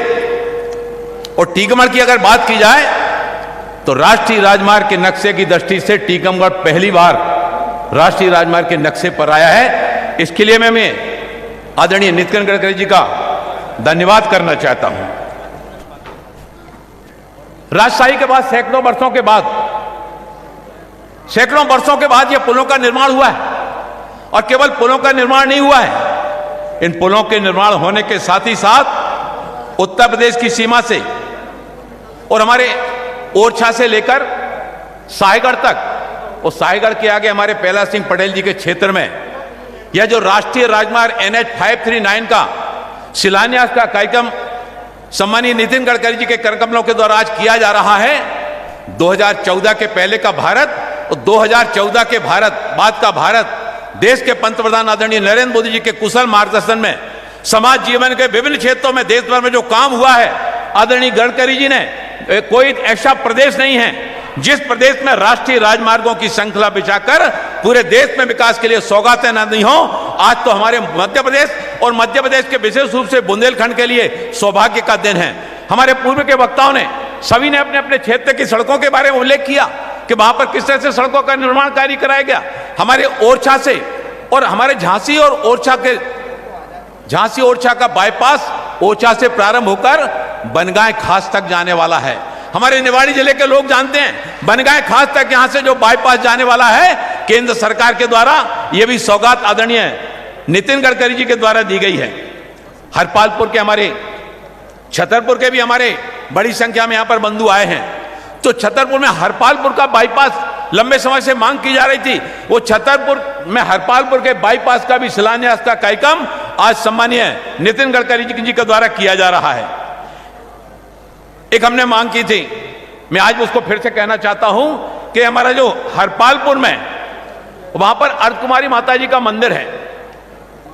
और टीकमगढ़ की अगर बात की जाए तो राष्ट्रीय राजमार्ग के नक्शे की दृष्टि से टीकमगढ़ पहली बार राष्ट्रीय राजमार्ग के नक्शे पर आया है। इसके लिए मैं आदरणीय नितिन गडकरी जी का धन्यवाद करना चाहता हूं। राजशाही के बाद सैकड़ों वर्षों के बाद यह पुलों का निर्माण हुआ है, और केवल पुलों का निर्माण नहीं हुआ है, इन पुलों के निर्माण होने के साथ ही साथ उत्तर प्रदेश की सीमा से और हमारे ओरछा से लेकर साहेगढ़ तक, और साहेगढ़ के आगे हमारे प्रहलाद सिंह पटेल जी के क्षेत्र में यह जो राष्ट्रीय राजमार्ग NH 539 का शिलान्यास का कार्यक्रम सम्मानीय नितिन गडकरी जी के करकमलों के द्वारा आज किया जा रहा है। 2014 के पहले का भारत और 2014 के भारत बाद का भारत, देश के पंतप्रधान आदरणीय नरेंद्र मोदी जी के कुशल मार्गदर्शन में समाज जीवन के विभिन्न क्षेत्रों में देश भर में जो काम हुआ है, आदरणीय गडकरी जी ने, कोई ऐसा प्रदेश नहीं है जिस प्रदेश में राष्ट्रीय राजमार्गों की श्रृंखला बिछाकर पूरे देश में विकास के लिए सौगातें न दी हों। आज तो हमारे मध्य प्रदेश और मध्य प्रदेश के विशेष रूप से बुंदेलखंड के लिए सौभाग्य का दिन है। हमारे पूर्व के वक्ताओं ने सभी ने अपने अपने क्षेत्र की सड़कों के बारे में उल्लेख किया कि वहां पर किस तरह से सड़कों का निर्माण कार्य कराया गया। हमारे ओरछा से और हमारे झांसी ओरछा का बाईपास ओरछा से प्रारंभ होकर बनगांव खास तक जाने वाला है। हमारे निवाड़ी जिले के लोग जानते हैं बनगांव खास तक यहां से जो बाईपास जाने वाला है, केंद्र सरकार के द्वारा यह भी सौगात आदरणीय नितिन गडकरी जी के द्वारा दी गई है। हरपालपुर के हमारे छतरपुर के भी हमारे बड़ी संख्या में यहां पर बंधु आए हैं। तो छतरपुर में हरपालपुर का बाईपास लंबे समय से मांग की जा रही थी, वो छतरपुर में हरपालपुर के बाईपास का भी शिलान्यास का कार्यक्रम आज सम्मानीय नितिन गडकरी जी के द्वारा किया जा रहा है। एक हमने मांग की थी, मैं आज उसको फिर से कहना चाहता हूं कि हमारा जो हरपालपुर में वहां पर अर्धकुमारी माता जी का मंदिर है,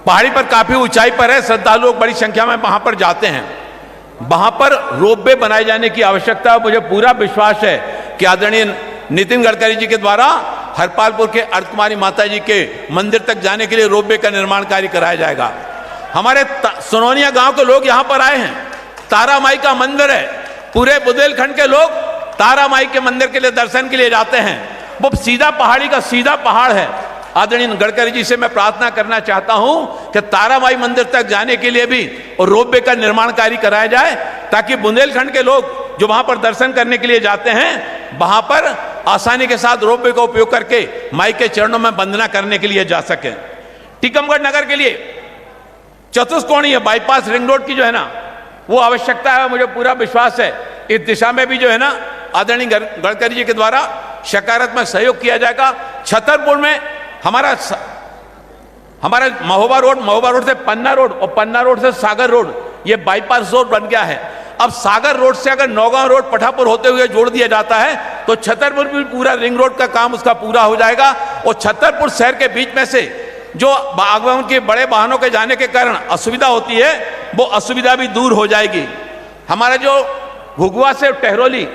पहाड़ी पर काफी ऊंचाई पर है, श्रद्धालु लोग बड़ी संख्या में वहां पर जाते हैं। वहां पर रोपवे बनाए जाने की आवश्यकता है। मुझे पूरा विश्वास है कि आदरणीय नितिन गडकरी जी के द्वारा हरपालपुर के अर्धकुमारी माता जी के मंदिर तक जाने के लिए रोपवे का निर्माण कार्य कराया जाएगा। हमारे सोनोनिया गांव के लोग यहां पर आए हैं, तारा माई का मंदिर है, पूरे बुंदेलखंड के लोग तारा माई के मंदिर के लिए दर्शन के लिए जाते हैं। वो सीधा पहाड़ी का सीधा पहाड़ है। आदरणीय गडकरी जी से मैं प्रार्थना करना चाहता हूं कि तारा माई मंदिर तक जाने के लिए भी और रोपवे का निर्माण कार्य कराया जाए, ताकि बुंदेलखंड के लोग जो वहां पर दर्शन करने के लिए जाते हैं वहां पर आसानी के साथ रोपवे का उपयोग करके माई के चरणों में वंदना करने के लिए जा सके। टीकमगढ़ नगर के लिए चतुष्कोणीय बाईपास रिंग रोड की जो है ना वो आवश्यकता है। मुझे पूरा विश्वास है इस दिशा में भी जो है ना आदरणीय गडकरी जी के द्वारा सकारात्मक सहयोग किया जाएगा। छतरपुर में हमारा महोबा रोड से पन्ना रोड और पन्ना रोड से सागर रोड, ये बाईपास रोड बन गया है। अब सागर रोड से अगर नौगांव रोड पठापुर होते हुए जोड़ दिया जाता है तो छतरपुर भी पूरा रिंग रोड का काम उसका पूरा हो जाएगा। और छतरपुर शहर के बीच में से जो आगमन के बड़े वाहनों के जाने के कारण असुविधा होती है वो असुविधा भी दूर हो जाएगी। हमारा जो घुघुआ से टहरोली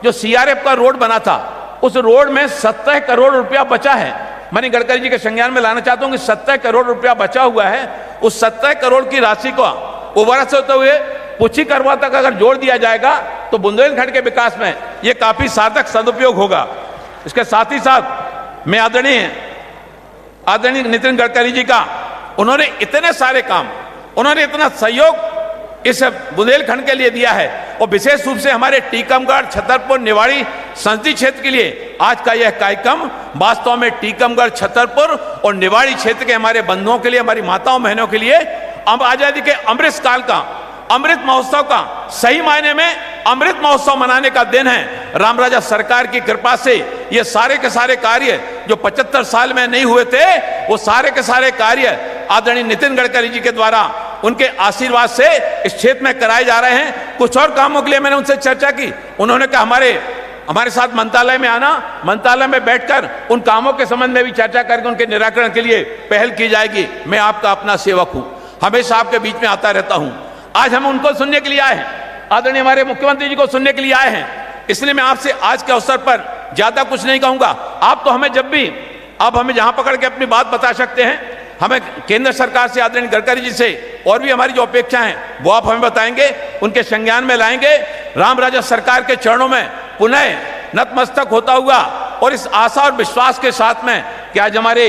जो सीआरएफ का रोड बना था, उस रोड में 70 करोड़ रुपया बचा है। मैंने गडकरी जी के संज्ञान में लाना चाहता हूं कि 70 करोड़ रुपया बचा हुआ है। उस 70 करोड़ की राशि को ओवरा से होते हुए पुछी करवा तक अगर जोड़ दिया जाएगा तो बुंदेलखंड के विकास में यह काफी सार्थक सदुपयोग होगा। इसके साथ ही साथ मैं आदरणीय नितिन गडकरी जी का, उन्होंने इतने सारे काम, उन्होंने इतना सहयोग इस बुंदेलखंड के लिए दिया है और विशेष रूप से हमारे टीकमगढ़, छतरपुर, निवाड़ी संसदीय क्षेत्र के लिए आज का यह कार्यक्रम वास्तव में टीकमगढ़, छतरपुर और निवाड़ी क्षेत्र के हमारे बंधुओं के लिए, हमारी माताओं बहनों के लिए अब आजादी के अमृत काल का, अमृत महोत्सव का, सही मायने में अमृत महोत्सव मनाने का दिन है। रामराजा सरकार की कृपा से ये सारे के सारे कार्य जो 75 साल में नहीं हुए थे, वो सारे के सारे कार्य आदरणीय नितिन गडकरी जी के द्वारा उनके आशीर्वाद से इस क्षेत्र में कराए जा रहे हैं। कुछ और कामों के लिए मैंने उनसे चर्चा की, उन्होंने कहा हमारे साथ मंत्रालय में आना, मंत्रालय में बैठकर उन कामों के संबंध में भी चर्चा करके उनके निराकरण के लिए पहल की जाएगी। मैं आपका अपना सेवक हूं, हमेशा आपके बीच में आता रहता हूं। आज हम उनको सुनने के लिए आए हैं, आदरणीय हमारे मुख्यमंत्री जी को सुनने के लिए आए हैं। इसलिए मैं आपसे आज के अवसर पर ज्यादा कुछ नहीं कहूंगा। आप तो हमें जब भी आप हमें जहां पकड़ के अपनी बात बता सकते हैं। हमें केंद्र सरकार से, आदरणीय गडकरी जी से और भी हमारी जो अपेक्षा है वो आप हमें बताएंगे, उनके संज्ञान में लाएंगे। रामराजा सरकार के चरणों में पुनः नतमस्तक होता हुआ और इस आशा और विश्वास के साथ में कि आज हमारे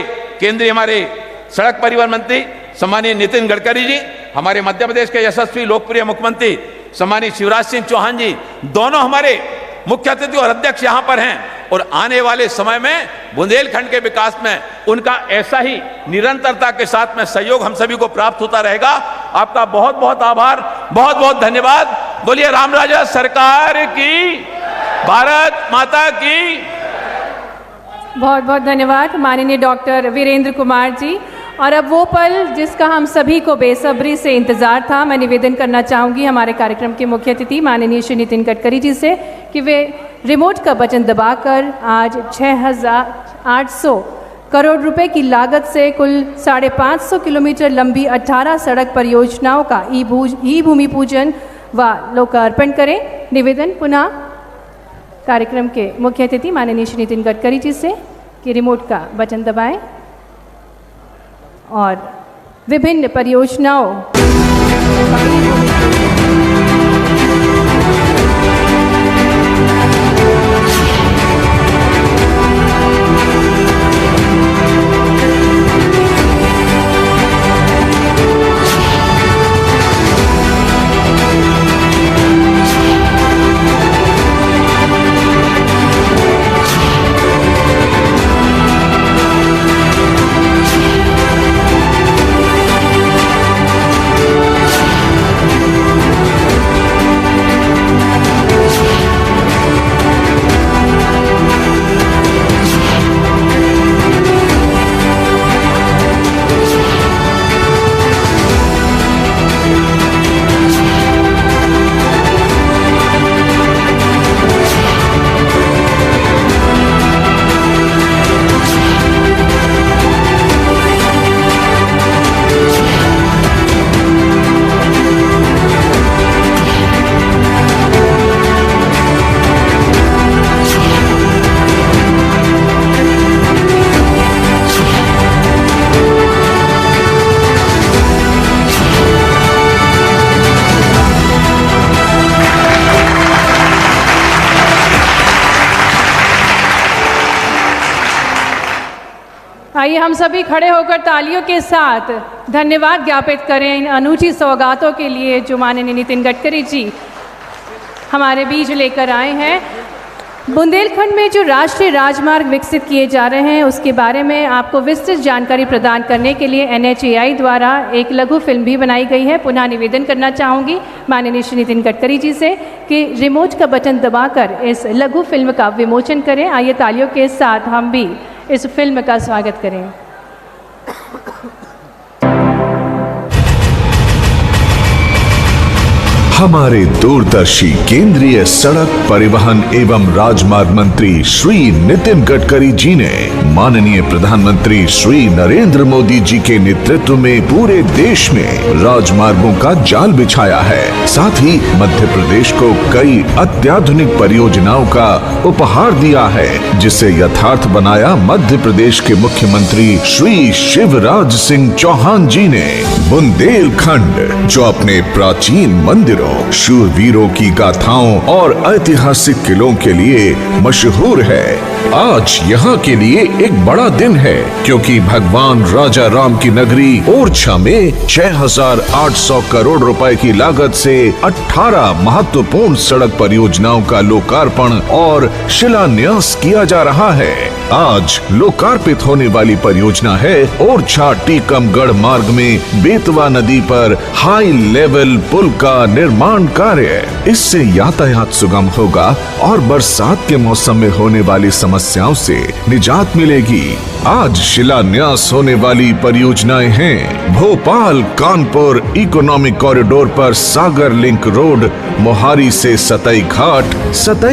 हमारे सड़क परिवहन मंत्री सम्मानीय नितिन गडकरी जी, हमारे मध्य प्रदेश के यशस्वी लोकप्रिय मुख्यमंत्री सम्मानीय शिवराज सिंह चौहान जी, दोनों हमारे मुख्य अतिथि और अध्यक्ष यहां पर हैं। और आने वाले समय में बुंदेलखंड के विकास में उनका ऐसा ही निरंतरता के साथ में सहयोग हम सभी को प्राप्त होता रहेगा। आपका बहुत बहुत आभार, बहुत बहुत धन्यवाद। बोलिए रामराजा सरकार की, भारत माता की। बहुत बहुत धन्यवाद माननीय डॉक्टर वीरेंद्र कुमार जी। और अब वो पल जिसका हम सभी को बेसब्री से इंतज़ार था, मैं निवेदन करना चाहूँगी हमारे कार्यक्रम के मुख्य अतिथि माननीय श्री नितिन गडकरी जी से कि वे रिमोट का बटन दबाकर आज 6800 करोड़ रुपए की लागत से कुल 550 किलोमीटर लंबी 18 सड़क परियोजनाओं का ई भूमि पूजन व लोकार्पण करें। निवेदन पुनः कार्यक्रम के मुख्य अतिथि माननीय श्री नितिन गडकरी जी से कि रिमोट का बटन दबाएं और विभिन्न परियोजनाओं आइए हम सभी खड़े होकर तालियों के साथ धन्यवाद ज्ञापित करें इन अनूठी सौगातों के लिए जो माननीय नितिन गडकरी जी हमारे बीच लेकर आए हैं। बुंदेलखंड में जो राष्ट्रीय राजमार्ग विकसित किए जा रहे हैं उसके बारे में आपको विस्तृत जानकारी प्रदान करने के लिए NHAI द्वारा एक लघु फिल्म भी बनाई गई है। पुनः निवेदन करना चाहूँगी माननीय श्री नितिन गडकरी जी से कि रिमोट का बटन दबाकर इस लघु फिल्म का विमोचन करें। आइए तालियों के साथ हम भी इस फिल्म का स्वागत करें। हमारे दूरदर्शी केंद्रीय सड़क परिवहन एवं राजमार्ग मंत्री श्री नितिन गडकरी जी ने माननीय प्रधानमंत्री श्री नरेंद्र मोदी जी के नेतृत्व में पूरे देश में राजमार्गों का जाल बिछाया है। साथ ही मध्य प्रदेश को कई अत्याधुनिक परियोजनाओं का उपहार दिया है, जिसे यथार्थ बनाया मध्य प्रदेश के मुख्यमंत्री श्री शिवराज सिंह चौहान जी ने। बुंदेलखंड जो अपने प्राचीन मंदिरों, शूरवीरों की गाथाओं और ऐतिहासिक किलों के लिए मशहूर है, आज यहाँ के लिए एक बड़ा दिन है, क्योंकि भगवान राजा राम की नगरी ओरछा में 6,800 करोड़ रुपए की लागत से 18 महत्वपूर्ण सड़क परियोजनाओं का लोकार्पण और शिलान्यास किया जा रहा है। आज लोकार्पित होने वाली परियोजना है ओरछा टीकमगढ़ मार्ग में बेतवा नदी पर हाई लेवल पुल का निर्माण कार्य। इससे यातायात सुगम होगा और बरसात के मौसम में होने वाली समस्याओं से निजात मिलेगी। आज शिलान्यास होने वाली परियोजनाएं हैं भोपाल कानपुर इकोनॉमिक कॉरिडोर पर सागर लिंक रोड, मोहारी से सतई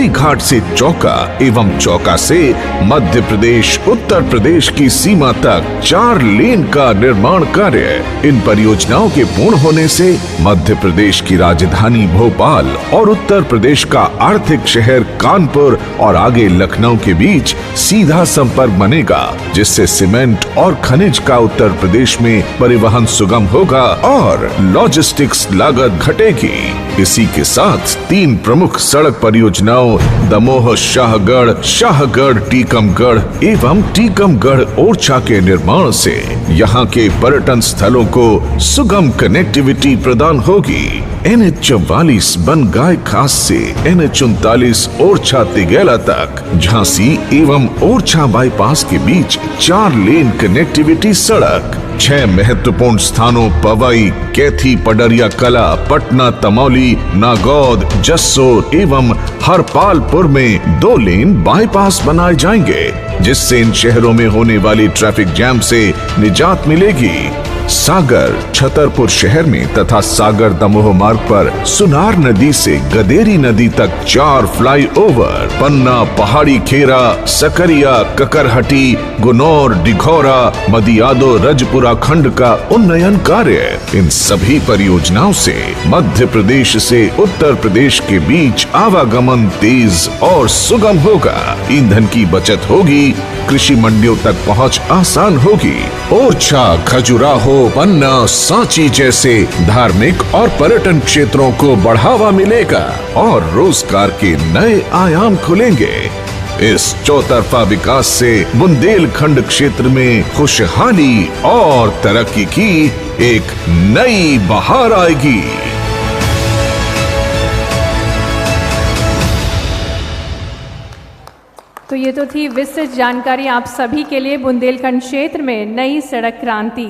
घाट से चौका एवं चौका से मध्य प्रदेश उत्तर प्रदेश की सीमा तक 4 लेन का निर्माण कार्य। इन परियोजनाओं के पूर्ण होने से मध्य प्रदेश की राजधानी भोपाल और उत्तर प्रदेश का आर्थिक शहर कानपुर और आगे लखनऊ के बीच सीधा संपर्क बनेगा, जिससे सीमेंट और खनिज का उत्तर प्रदेश में परिवहन सुगम होगा और लॉजिस्टिक्स लागत घटेगी। इसी के साथ 3 प्रमुख सड़क परियोजनाओं दमोह शाहगढ़ टीकमगढ़ एवं टीकमगढ़ ओरछा के निर्माण से यहाँ के पर्यटन स्थलों को सुगम कनेक्टिविटी प्रदान होगी। NH44 बनगाय खास से NH39 ओरछा तिगेला तक झांसी एवं ओरछा बाईपास के बीच 4 लेन कनेक्टिविटी सड़क। 6 महत्वपूर्ण स्थानों पवई, कैथी, पडरिया कला, पटना, तमौली, नागौद, जस्सोर एवं हरपालपुर में 2 लेन बाईपास बनाए जाएंगे, जिससे इन शहरों में होने वाली ट्रैफिक जैम से निजात मिलेगी। सागर छतरपुर शहर में तथा सागर दमोह मार्ग पर सुनार नदी से गदेरी नदी तक 4 फ्लाईओवर, पन्ना, पहाड़ी खेरा, सकरिया, ककरहटी, गुनौर, डिघौरा, मदियादो, रजपुरा खंड का उन्नयन कार्य। इन सभी परियोजनाओं से मध्य प्रदेश से उत्तर प्रदेश के बीच आवागमन तेज और सुगम होगा, ईंधन की बचत होगी, कृषि मंडियों तक पहुंच आसान होगी। ओरछा, खजुराहो, पन्ना, सांची जैसे धार्मिक और पर्यटन क्षेत्रों को बढ़ावा मिलेगा और रोजगार के नए आयाम खुलेंगे। इस चौतरफा विकास से बुंदेलखंड क्षेत्र में खुशहाली और तरक्की की एक नई बहार आएगी। तो ये तो थी विस्तृत जानकारी आप सभी के लिए। बुंदेलखंड क्षेत्र में नई सड़क क्रांति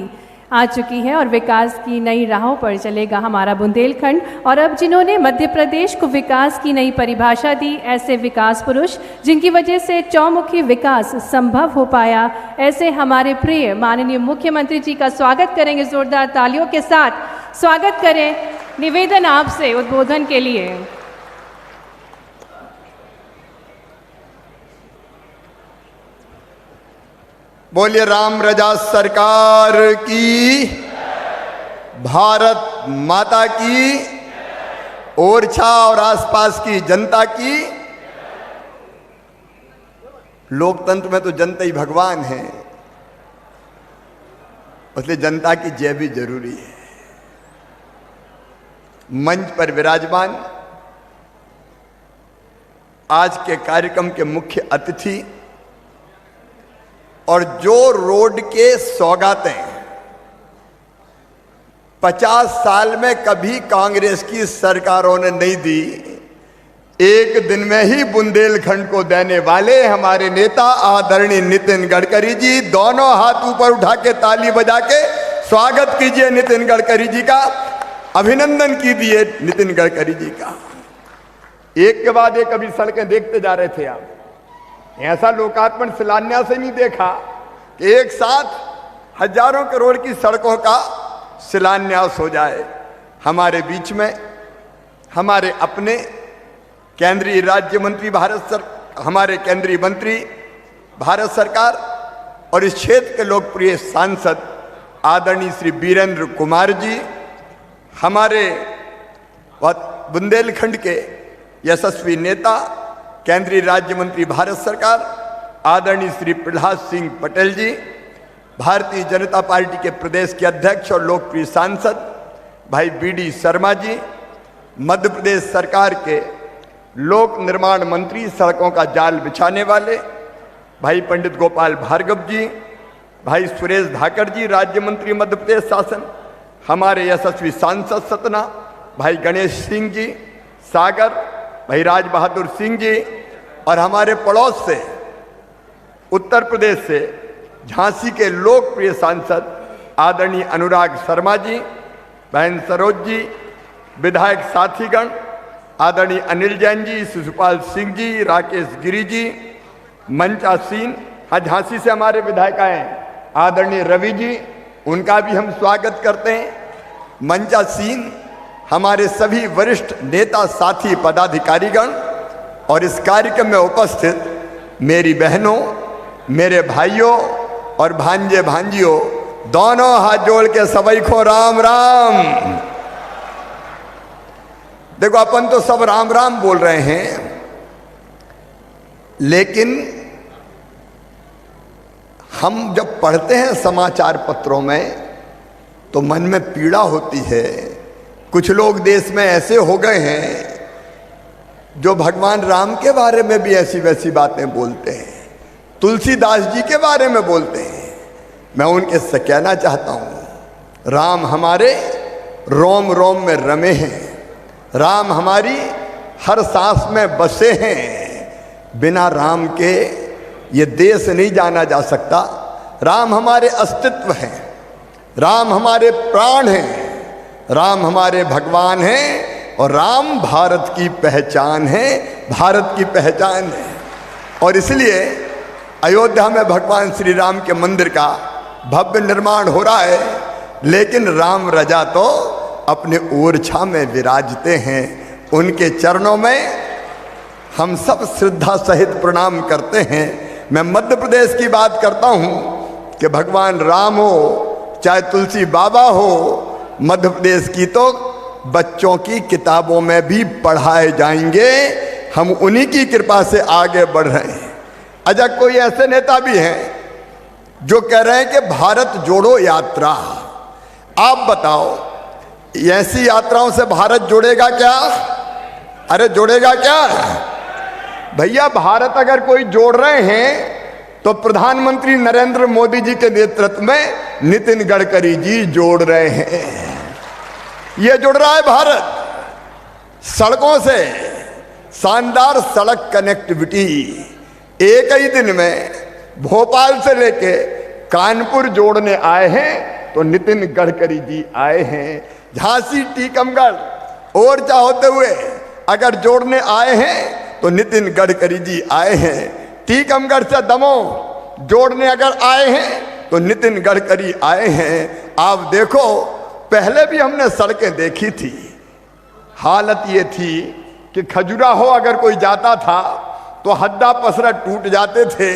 आ चुकी है और विकास की नई राहों पर चलेगा हमारा बुंदेलखंड। और अब जिन्होंने मध्य प्रदेश को विकास की नई परिभाषा दी, ऐसे विकास पुरुष जिनकी वजह से चौमुखी विकास संभव हो पाया, ऐसे हमारे प्रिय माननीय मुख्यमंत्री जी का स्वागत करेंगे जोरदार तालियों के साथ। स्वागत करें, निवेदन आपसे उद्बोधन के लिए। बोलिए राम रजा सरकार की, भारत माता की, ओरछा और आसपास की जनता की। लोकतंत्र में तो जनता ही भगवान है, इसलिए जनता की जय भी जरूरी है। मंच पर विराजमान आज के कार्यक्रम के मुख्य अतिथि और जो रोड के सौगातें 50 साल में कभी कांग्रेस की सरकारों ने नहीं दी, एक दिन में ही बुंदेलखंड को देने वाले हमारे नेता आदरणीय नितिन गडकरी जी, दोनों हाथ ऊपर उठा के ताली बजा के स्वागत कीजिए नितिन गडकरी जी का, अभिनंदन कीजिए नितिन गडकरी जी का। एक के बाद एक अभी सड़कें देखते जा रहे थे आप, ऐसा लोकार्पण शिलान्यास से नहीं देखा कि एक साथ हजारों करोड़ की सड़कों का शिलान्यास हो जाए। हमारे बीच में हमारे अपने केंद्रीय राज्य मंत्री हमारे केंद्रीय मंत्री भारत सरकार और इस क्षेत्र के लोकप्रिय सांसद आदरणीय श्री वीरेंद्र कुमार जी, हमारे बुंदेलखंड के यशस्वी नेता केंद्रीय राज्य मंत्री भारत सरकार आदरणीय श्री प्रहलाद सिंह पटेल जी, भारतीय जनता पार्टी के प्रदेश के अध्यक्ष और लोकप्रिय सांसद भाई बीडी शर्मा जी, मध्य प्रदेश सरकार के लोक निर्माण मंत्री, सड़कों का जाल बिछाने वाले भाई पंडित गोपाल भार्गव जी, भाई सुरेश धाकड़ जी, राज्य मंत्री मध्य प्रदेश शासन, हमारे यशस्वी सांसद सतना भाई गणेश सिंह जी, सागर भाई राज बहादुर सिंह जी, और हमारे पड़ोस से उत्तर प्रदेश से झांसी के लोकप्रिय सांसद आदरणीय अनुराग शर्मा जी, बहन सरोज जी, विधायक साथीगण आदरणीय अनिल जैन जी, शिशुपाल सिंह जी, राकेश गिरी जी, मंचासीन, हाँ झांसी से हमारे विधायक आए आदरणीय रवि जी, उनका भी हम स्वागत करते हैं। मंचासीन हमारे सभी वरिष्ठ नेता साथी पदाधिकारीगण और इस कार्यक्रम में उपस्थित मेरी बहनों, मेरे भाइयों और भांजे भांजियों, दोनों हाथ जोड़ के सभी को राम राम। देखो अपन तो सब राम राम बोल रहे हैं, लेकिन हम जब पढ़ते हैं समाचार पत्रों में तो मन में पीड़ा होती है। कुछ लोग देश में ऐसे हो गए हैं जो भगवान राम के बारे में भी ऐसी वैसी बातें बोलते हैं, तुलसीदास जी के बारे में बोलते हैं। मैं उनके से कहना चाहता हूँ, राम हमारे रोम रोम में रमे हैं, राम हमारी हर सांस में बसे हैं। बिना राम के ये देश नहीं जाना जा सकता। राम हमारे अस्तित्व हैं, राम हमारे प्राण हैं, राम हमारे भगवान हैं और राम भारत की पहचान है, भारत की पहचान है। और इसलिए अयोध्या में भगवान श्री राम के मंदिर का भव्य निर्माण हो रहा है। लेकिन राम रजा तो अपने ओरछा में विराजते हैं। उनके चरणों में हम सब श्रद्धा सहित प्रणाम करते हैं। मैं मध्य प्रदेश की बात करता हूं कि भगवान राम हो चाहे तुलसी बाबा हो, मध्य प्रदेश की तो बच्चों की किताबों में भी पढ़ाए जाएंगे। हम उन्हीं की कृपा से आगे बढ़ रहे हैं। अच्छा, कोई ऐसे नेता भी हैं जो कह रहे हैं कि भारत जोड़ो यात्रा। आप बताओ, ऐसी यात्राओं से भारत जुड़ेगा क्या? अरे जुड़ेगा क्या भैया? भारत अगर कोई जोड़ रहे हैं तो प्रधानमंत्री नरेंद्र मोदी जी के नेतृत्व में नितिन गडकरी जी जोड़ रहे हैं। ये जुड़ रहा है भारत सड़कों से। शानदार सड़क कनेक्टिविटी, एक ही दिन में भोपाल से लेके कानपुर जोड़ने आए हैं तो नितिन गडकरी जी आए हैं। झांसी टीकमगढ़ ओरछा होते हुए अगर जोड़ने आए हैं तो नितिन गडकरी जी आए हैं। टीकमगढ़ से दमोह जोड़ने अगर आए हैं तो नितिन गडकरी आए हैं। आप देखो, पहले भी हमने सड़कें देखी थी। हालत ये थी कि खजुराहो अगर कोई जाता था तो हड्डा पसरा टूट जाते थे।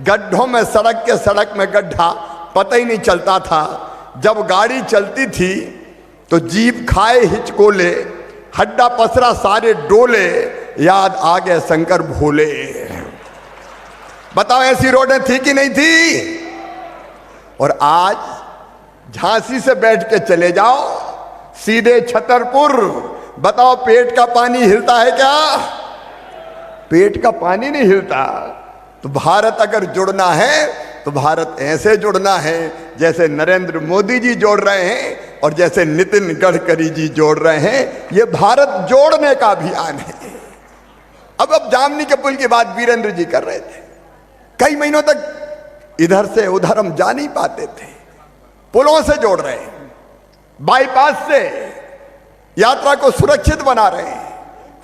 गड्ढों में सड़क में गड्ढा पता ही नहीं चलता था। जब गाड़ी चलती थी तो जीप खाए हिचकोले, हड्डा पसरा सारे डोले, याद आ गए शंकर भोले। बताओ ऐसी रोडें थी कि नहीं थी? और आज झांसी से बैठ के चले जाओ सीधे छतरपुर, बताओ पेट का पानी हिलता है क्या? पेट का पानी नहीं हिलता। तो भारत अगर जुड़ना है तो भारत ऐसे जुड़ना है जैसे नरेंद्र मोदी जी जोड़ रहे हैं और जैसे नितिन गडकरी जी जोड़ रहे हैं। ये भारत जोड़ने का अभियान है। अब जामनी के पुल की बात वीरेंद्र जी कर रहे थे। कई महीनों तक इधर से उधर हम जा नहीं पाते थे। पुलों से जोड़ रहे हैं, बाईपास से यात्रा को सुरक्षित बना रहे हैं,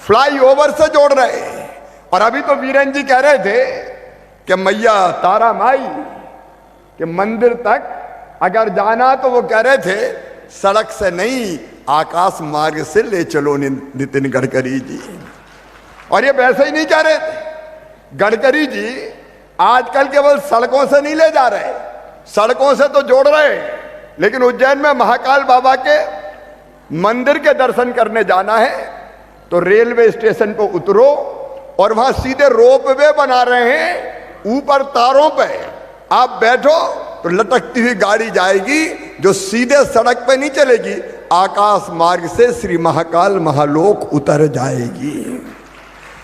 फ्लाईओवर से जोड़ रहे हैं। और अभी तो वीरेंद्र जी कह रहे थे कि मैया तारा माई के मंदिर तक अगर जाना तो वो कह रहे थे सड़क से नहीं आकाश मार्ग से ले चलो नितिन गडकरी जी। और ये वैसे ही नहीं कह रहे थे। गडकरी जी आजकल केवल सड़कों से नहीं ले जा रहे, सड़कों से तो जोड़ रहे, लेकिन उज्जैन में महाकाल बाबा के मंदिर के दर्शन करने जाना है तो रेलवे स्टेशन पर उतरो और वहां सीधे रोपवे बना रहे हैं। ऊपर तारों पे आप बैठो तो लटकती हुई गाड़ी जाएगी जो सीधे सड़क पे नहीं चलेगी, आकाश मार्ग से श्री महाकाल महालोक उतर जाएगी।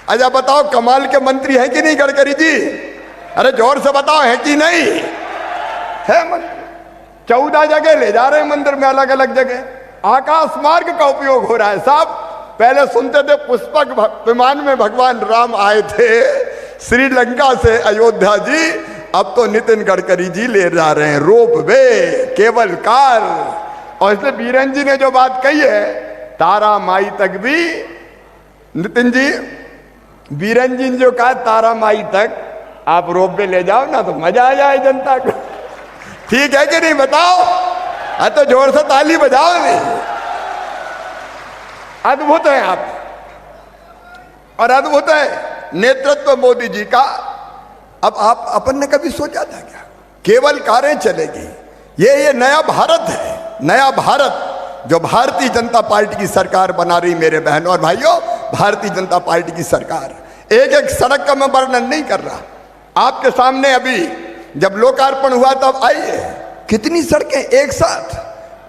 अच्छा बताओ, कमाल के मंत्री हैं कि नहीं गडकरी जी? अरे जोर से बताओ, है कि नहीं है? मंत्री 14 जगह ले जा रहे हैं मंदिर में, अलग अलग जगह आकाश मार्ग का उपयोग हो रहा है। साहब पहले सुनते थे पुष्पक विमान में भगवान राम आए थे श्रीलंका से अयोध्या जी, अब तो नितिन गडकरी जी ले जा रहे हैं रोपवे, केबल कार। और इसलिए बीरेन जी ने जो बात कही है तारा माई तक भी, नितिन जी बीरेन जी ने जो कहा तारा माई तक आप रोपवे ले जाओ ना तो मजा आ जाए जनता को। ठीक है कि नहीं बताओ? तो जोर से ताली बजाओ। नहीं अद्भुत है आप, और अद्भुत है नेतृत्व मोदी जी का। अब आप अपन ने कभी सोचा था क्या केवल कारें चलेगी? ये नया भारत है, नया भारत जो भारतीय जनता पार्टी की सरकार बना रही। मेरे बहनों और भाइयों, भारतीय जनता पार्टी की सरकार, एक एक सड़क का मैं वर्णन नहीं कर रहा, आपके सामने अभी जब लोकार्पण हुआ तब आइए कितनी सड़कें एक साथ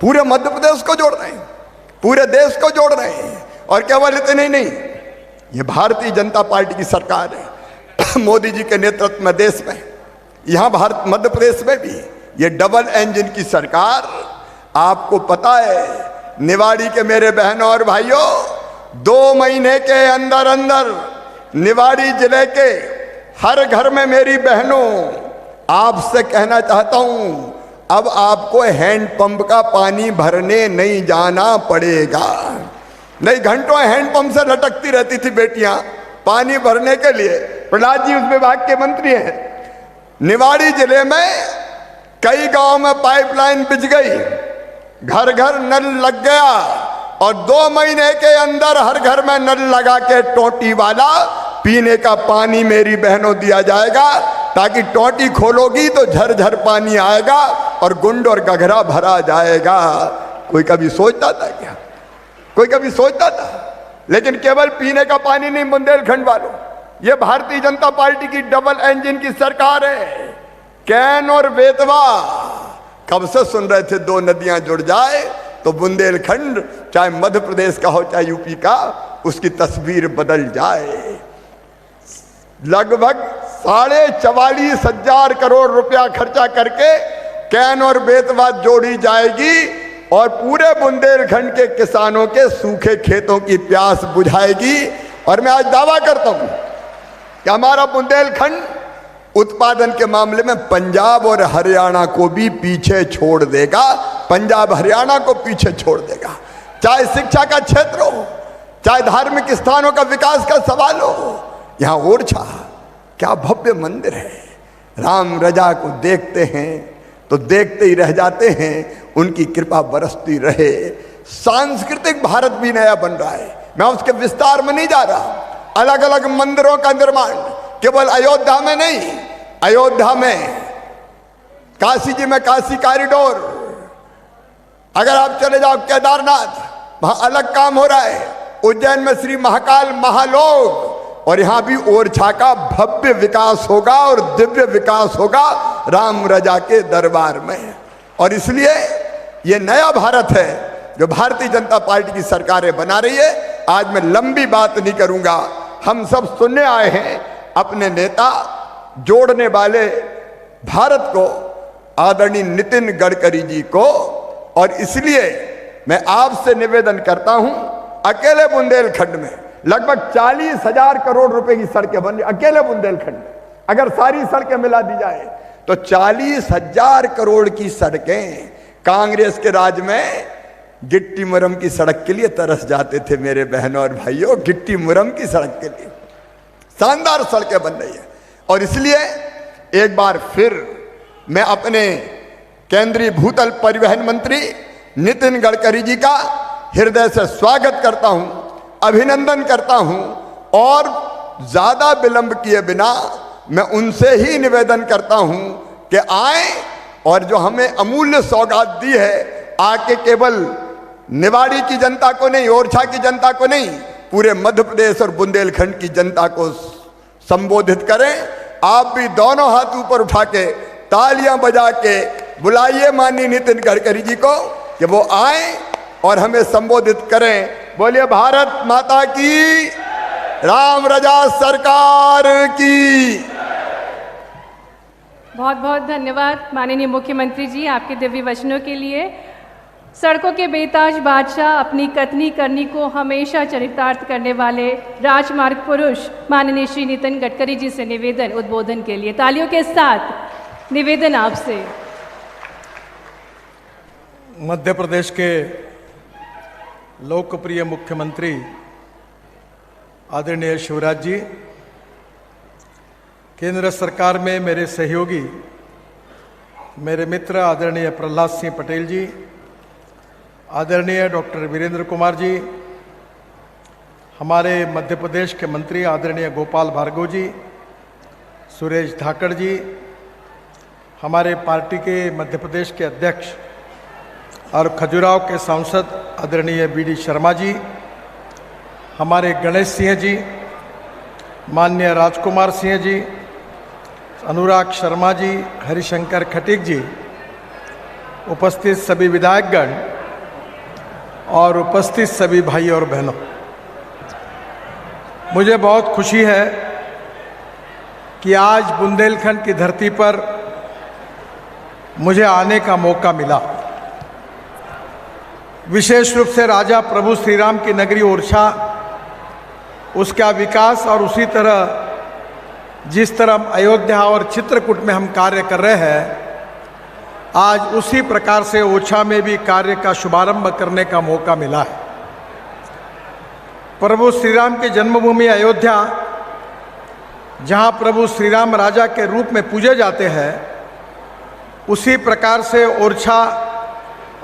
पूरे मध्य प्रदेश को जोड़ रहे हैं, पूरे देश को जोड़ रहे हैं। और केवल इतने नहीं, ये भारतीय जनता पार्टी की सरकार है मोदी जी के नेतृत्व में देश में, यहां भारत मध्य प्रदेश में भी ये डबल इंजन की सरकार। आपको पता है निवाड़ी के मेरे बहनों और भाइयों, 2 महीने के अंदर अंदर निवाड़ी जिले के हर घर में मेरी बहनों आपसे कहना चाहता हूं, अब आपको हैंडपंप का पानी भरने नहीं जाना पड़ेगा। नहीं घंटों हैंडपंप से लटकती रहती थी बेटियां पानी भरने के लिए। प्रहलाद जी उस विभाग के मंत्री हैं। निवाड़ी जिले में कई गांव में पाइपलाइन बिछ गई, घर घर नल लग गया और 2 महीने के अंदर हर घर में नल लगा के टोटी वाला पीने का पानी मेरी बहनों दिया जाएगा, ताकि टोटी खोलोगी तो झरझर पानी आएगा और गुंड और गघरा भरा जाएगा। कोई कभी सोचता था क्या? कोई कभी सोचता था? लेकिन केवल पीने का पानी नहीं बुंदेलखंड वालों, ये भारतीय जनता पार्टी की डबल इंजन की सरकार है। कैन और बेतवा कब से सुन रहे थे 2 नदियां जुड़ जाए तो बुंदेलखंड, चाहे मध्य प्रदेश का हो चाहे यूपी का, उसकी तस्वीर बदल जाए। लगभग 44,500 करोड़ रुपया खर्चा करके कैन और बेतवा जोड़ी जाएगी और पूरे बुंदेलखंड के किसानों के सूखे खेतों की प्यास बुझाएगी। और मैं आज दावा करता हूं कि हमारा बुंदेलखंड उत्पादन के मामले में पंजाब और हरियाणा को भी पीछे छोड़ देगा। पंजाब हरियाणा को पीछे छोड़ देगा, चाहे शिक्षा का क्षेत्र हो, चाहे धार्मिक स्थानों का विकास का सवाल हो। यहाँ ओरछा क्या भव्य मंदिर है। राम रजा को देखते हैं तो देखते ही रह जाते हैं, उनकी कृपा बरसती रहे। सांस्कृतिक भारत भी नया बन रहा है, मैं उसके विस्तार में नहीं जा रहा। अलग अलग मंदिरों का निर्माण केवल अयोध्या में नहीं, अयोध्या में काशी जी में काशी कॉरिडोर, अगर आप चले जाओ केदारनाथ, वहां अलग काम हो रहा है। उज्जैन में श्री महाकाल महालोक, और यहां भी ओरछा का भव्य विकास होगा और दिव्य विकास होगा राम रजा के दरबार में। और इसलिए ये नया भारत है जो भारतीय जनता पार्टी की सरकारें बना रही है। आज मैं लंबी बात नहीं करूंगा, हम सब सुनने आए हैं अपने नेता, जोड़ने वाले भारत को, आदरणीय नितिन गडकरी जी को। और इसलिए मैं आपसे निवेदन करता हूं, अकेले बुंदेलखंड में लगभग 40,000 करोड़ रुपए की सड़कें बन रही, अकेले बुंदेलखंड में अगर सारी सड़कें मिला दी जाए तो 40,000 करोड़ की सड़कें। कांग्रेस के राज में गिट्टी मुरम की सड़क के लिए तरस जाते थे मेरे बहनों और भाइयों, गिट्टी मुरम की सड़क के लिए शानदार सड़कें बन रही है। और इसलिए एक बार फिर मैं अपने केंद्रीय भूतल परिवहन मंत्री नितिन गडकरी जी का हृदय से स्वागत करता हूं, अभिनंदन करता हूं। और ज्यादा विलंब किए बिना मैं उनसे ही निवेदन करता हूं कि आए और जो हमें अमूल्य सौगात दी है, आके केवल निवाड़ी की जनता को नहीं, ओरछा की जनता को नहीं, पूरे मध्य प्रदेश और बुंदेलखंड की जनता को संबोधित करें। आप भी दोनों हाथ ऊपर उठा के तालियां बजा के बुलाइए माननीय नितिन गडकरी जी को कि वो आए और हमें संबोधित करें। बोलिए भारत माता की, राम रजा सरकार की। बहुत बहुत धन्यवाद माननीय मुख्यमंत्री जी आपके दिव्य वचनों के लिए। सड़कों के बेताज बादशाह, अपनी कथनी करनी को हमेशा चरितार्थ करने वाले राजमार्ग पुरुष माननीय श्री नितिन गडकरी जी से निवेदन उद्बोधन के लिए तालियों के साथ निवेदन आपसे। मध्य प्रदेश के लोकप्रिय मुख्यमंत्री आदरणीय शिवराज जी, केंद्र सरकार में मेरे सहयोगी, मेरे मित्र आदरणीय प्रहलाद सिंह पटेल जी, आदरणीय डॉक्टर वीरेंद्र कुमार जी, हमारे मध्य प्रदेश के मंत्री आदरणीय गोपाल भार्गव जी, सुरेश धाकड़ जी, हमारे पार्टी के मध्य प्रदेश के अध्यक्ष और खजुराहो के सांसद आदरणीय BD शर्मा जी, हमारे गणेश सिंह जी, माननीय राजकुमार सिंह जी, अनुराग शर्मा जी, हरिशंकर खटीक जी, उपस्थित सभी विधायकगण और उपस्थित सभी भाई और बहनों, मुझे बहुत खुशी है कि आज बुंदेलखंड की धरती पर मुझे आने का मौका मिला। विशेष रूप से राजा प्रभु श्री राम की नगरी ओरछा, उसका विकास और उसी तरह जिस तरह अयोध्या और चित्रकूट में हम कार्य कर रहे हैं, आज उसी प्रकार से ओरछा में भी कार्य का शुभारंभ करने का मौका मिला है। प्रभु श्री राम की जन्मभूमि अयोध्या, जहां प्रभु श्री राम राजा के रूप में पूजे जाते हैं, उसी प्रकार से ओरछा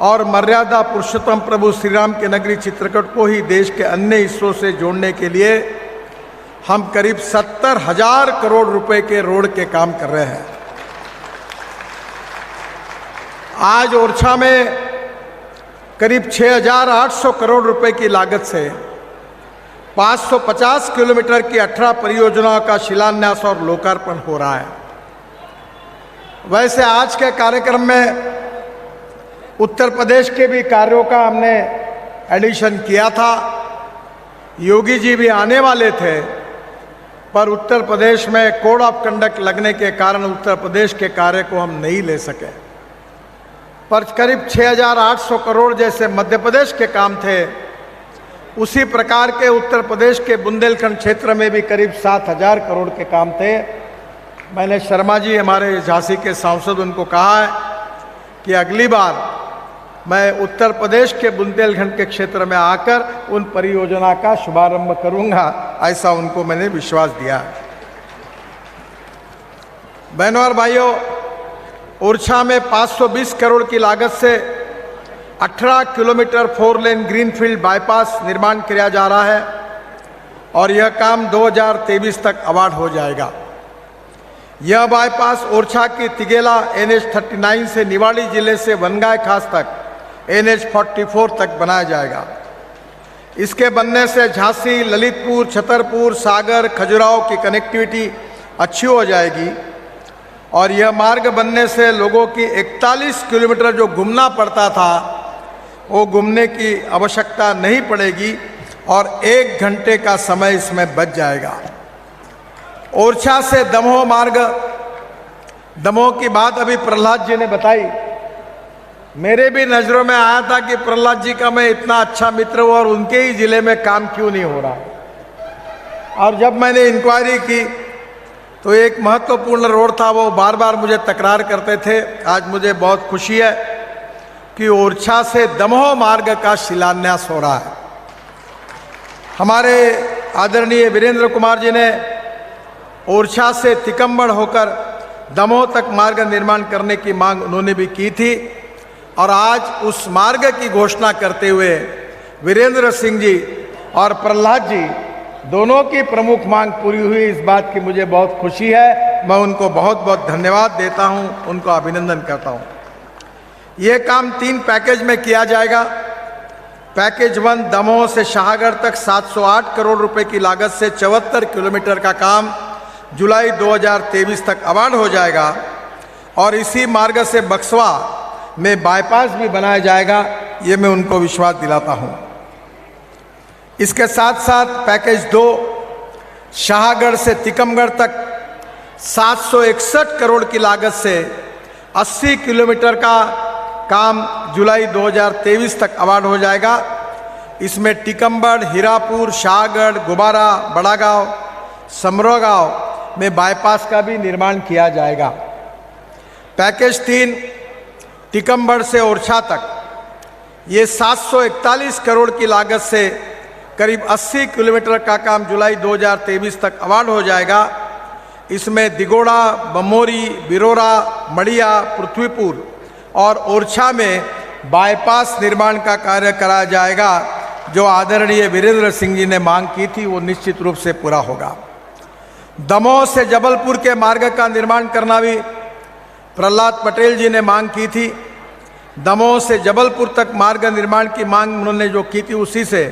और मर्यादा पुरुषोत्तम प्रभु श्री राम के नगरी चित्रकूट को ही देश के अन्य हिस्सों से जोड़ने के लिए हम करीब 70,000 करोड़ रुपए के रोड के काम कर रहे हैं। आज ओरछा में करीब 6,800 करोड़ रुपए की लागत से 550 किलोमीटर की 18 परियोजनाओं का शिलान्यास और लोकार्पण हो रहा है। वैसे आज के कार्यक्रम में उत्तर प्रदेश के भी कार्यों का हमने एडिशन किया था। योगी जी भी आने वाले थे, पर उत्तर प्रदेश में कोड ऑफ कंडक्ट लगने के कारण उत्तर प्रदेश के कार्य को हम नहीं ले सके। पर करीब 6,800 करोड़ जैसे मध्य प्रदेश के काम थे, उसी प्रकार के उत्तर प्रदेश के बुंदेलखंड क्षेत्र में भी करीब 7,000 करोड़ के काम थे। मैंने शर्मा जी, हमारे झांसी के सांसद, उनको कहा है कि अगली बार मैं उत्तर प्रदेश के बुंदेलखंड के क्षेत्र में आकर उन परियोजना का शुभारंभ करूंगा, ऐसा उनको मैंने विश्वास दिया है। बहनों और भाइयों, ओरछा में 520 करोड़ की लागत से 18 किलोमीटर 4 लेन ग्रीनफील्ड बाईपास निर्माण किया जा रहा है और यह काम 2023 तक अवार्ड हो जाएगा। यह बाईपास ओरछा की तिगेला NH 39 से निवाड़ी जिले से वनगाय खास तक NH 44 तक बनाया जाएगा। इसके बनने से झांसी, ललितपुर, छतरपुर, सागर, खजुराहो की कनेक्टिविटी अच्छी हो जाएगी और यह मार्ग बनने से लोगों की 41 किलोमीटर जो घूमना पड़ता था, वो घूमने की आवश्यकता नहीं पड़ेगी और 1 घंटे का समय इसमें बच जाएगा। ओरछा से दमोह मार्ग, दमोह की बात अभी प्रहलाद जी ने बताई। मेरे भी नज़रों में आया था कि प्रहलाद जी का मैं इतना अच्छा मित्र हूँ और उनके ही ज़िले में काम क्यों नहीं हो रहा। और जब मैंने इंक्वायरी की तो एक महत्वपूर्ण रोड था, वो बार बार मुझे तकरार करते थे। आज मुझे बहुत खुशी है कि ओरछा से दमोह मार्ग का शिलान्यास हो रहा है। हमारे आदरणीय वीरेंद्र कुमार जी ने ओरछा से तिकम्बड़ होकर दमोह तक मार्ग निर्माण करने की मांग उन्होंने भी की थी और आज उस मार्ग की घोषणा करते हुए वीरेंद्र सिंह जी और प्रहलाद जी दोनों की प्रमुख मांग पूरी हुई। इस बात की मुझे बहुत खुशी है। मैं उनको बहुत बहुत धन्यवाद देता हूं, उनको अभिनंदन करता हूं। ये काम 3 पैकेज में किया जाएगा। पैकेज 1 दमोह से शाहगढ़ तक 708 करोड़ रुपए की लागत से 74 किलोमीटर का काम जुलाई 2023 तक अवार्ड हो जाएगा और इसी मार्ग से बक्सवा में बाईपास भी बनाया जाएगा, ये मैं उनको विश्वास दिलाता हूं। इसके साथ साथ पैकेज 2 शाहगढ़ से तिकमगढ़ तक 761 करोड़ की लागत से 80 किलोमीटर का काम जुलाई 2023 तक अवार्ड हो जाएगा। इसमें टिकमगढ़, हीरापुर, शाहगढ़, गुबारा, बड़ागांव, समरोगांव में बाईपास का भी निर्माण किया जाएगा। पैकेज 3 टिकमगढ़ से ओरछा तक ये 741 करोड़ की लागत से करीब 80 किलोमीटर का काम जुलाई 2023 तक अवार्ड हो जाएगा। इसमें दिगोड़ा, बमोरी, बिरोरा, मड़िया, पृथ्वीपुर और ओरछा में बाईपास निर्माण का कार्य कराया जाएगा। जो आदरणीय वीरेंद्र सिंह जी ने मांग की थी वो निश्चित रूप से पूरा होगा। दमोह से जबलपुर के मार्ग का निर्माण करना भी प्रहलाद पटेल जी ने मांग की थी। दमोह से जबलपुर तक मार्ग निर्माण की मांग उन्होंने जो की थी, उसी से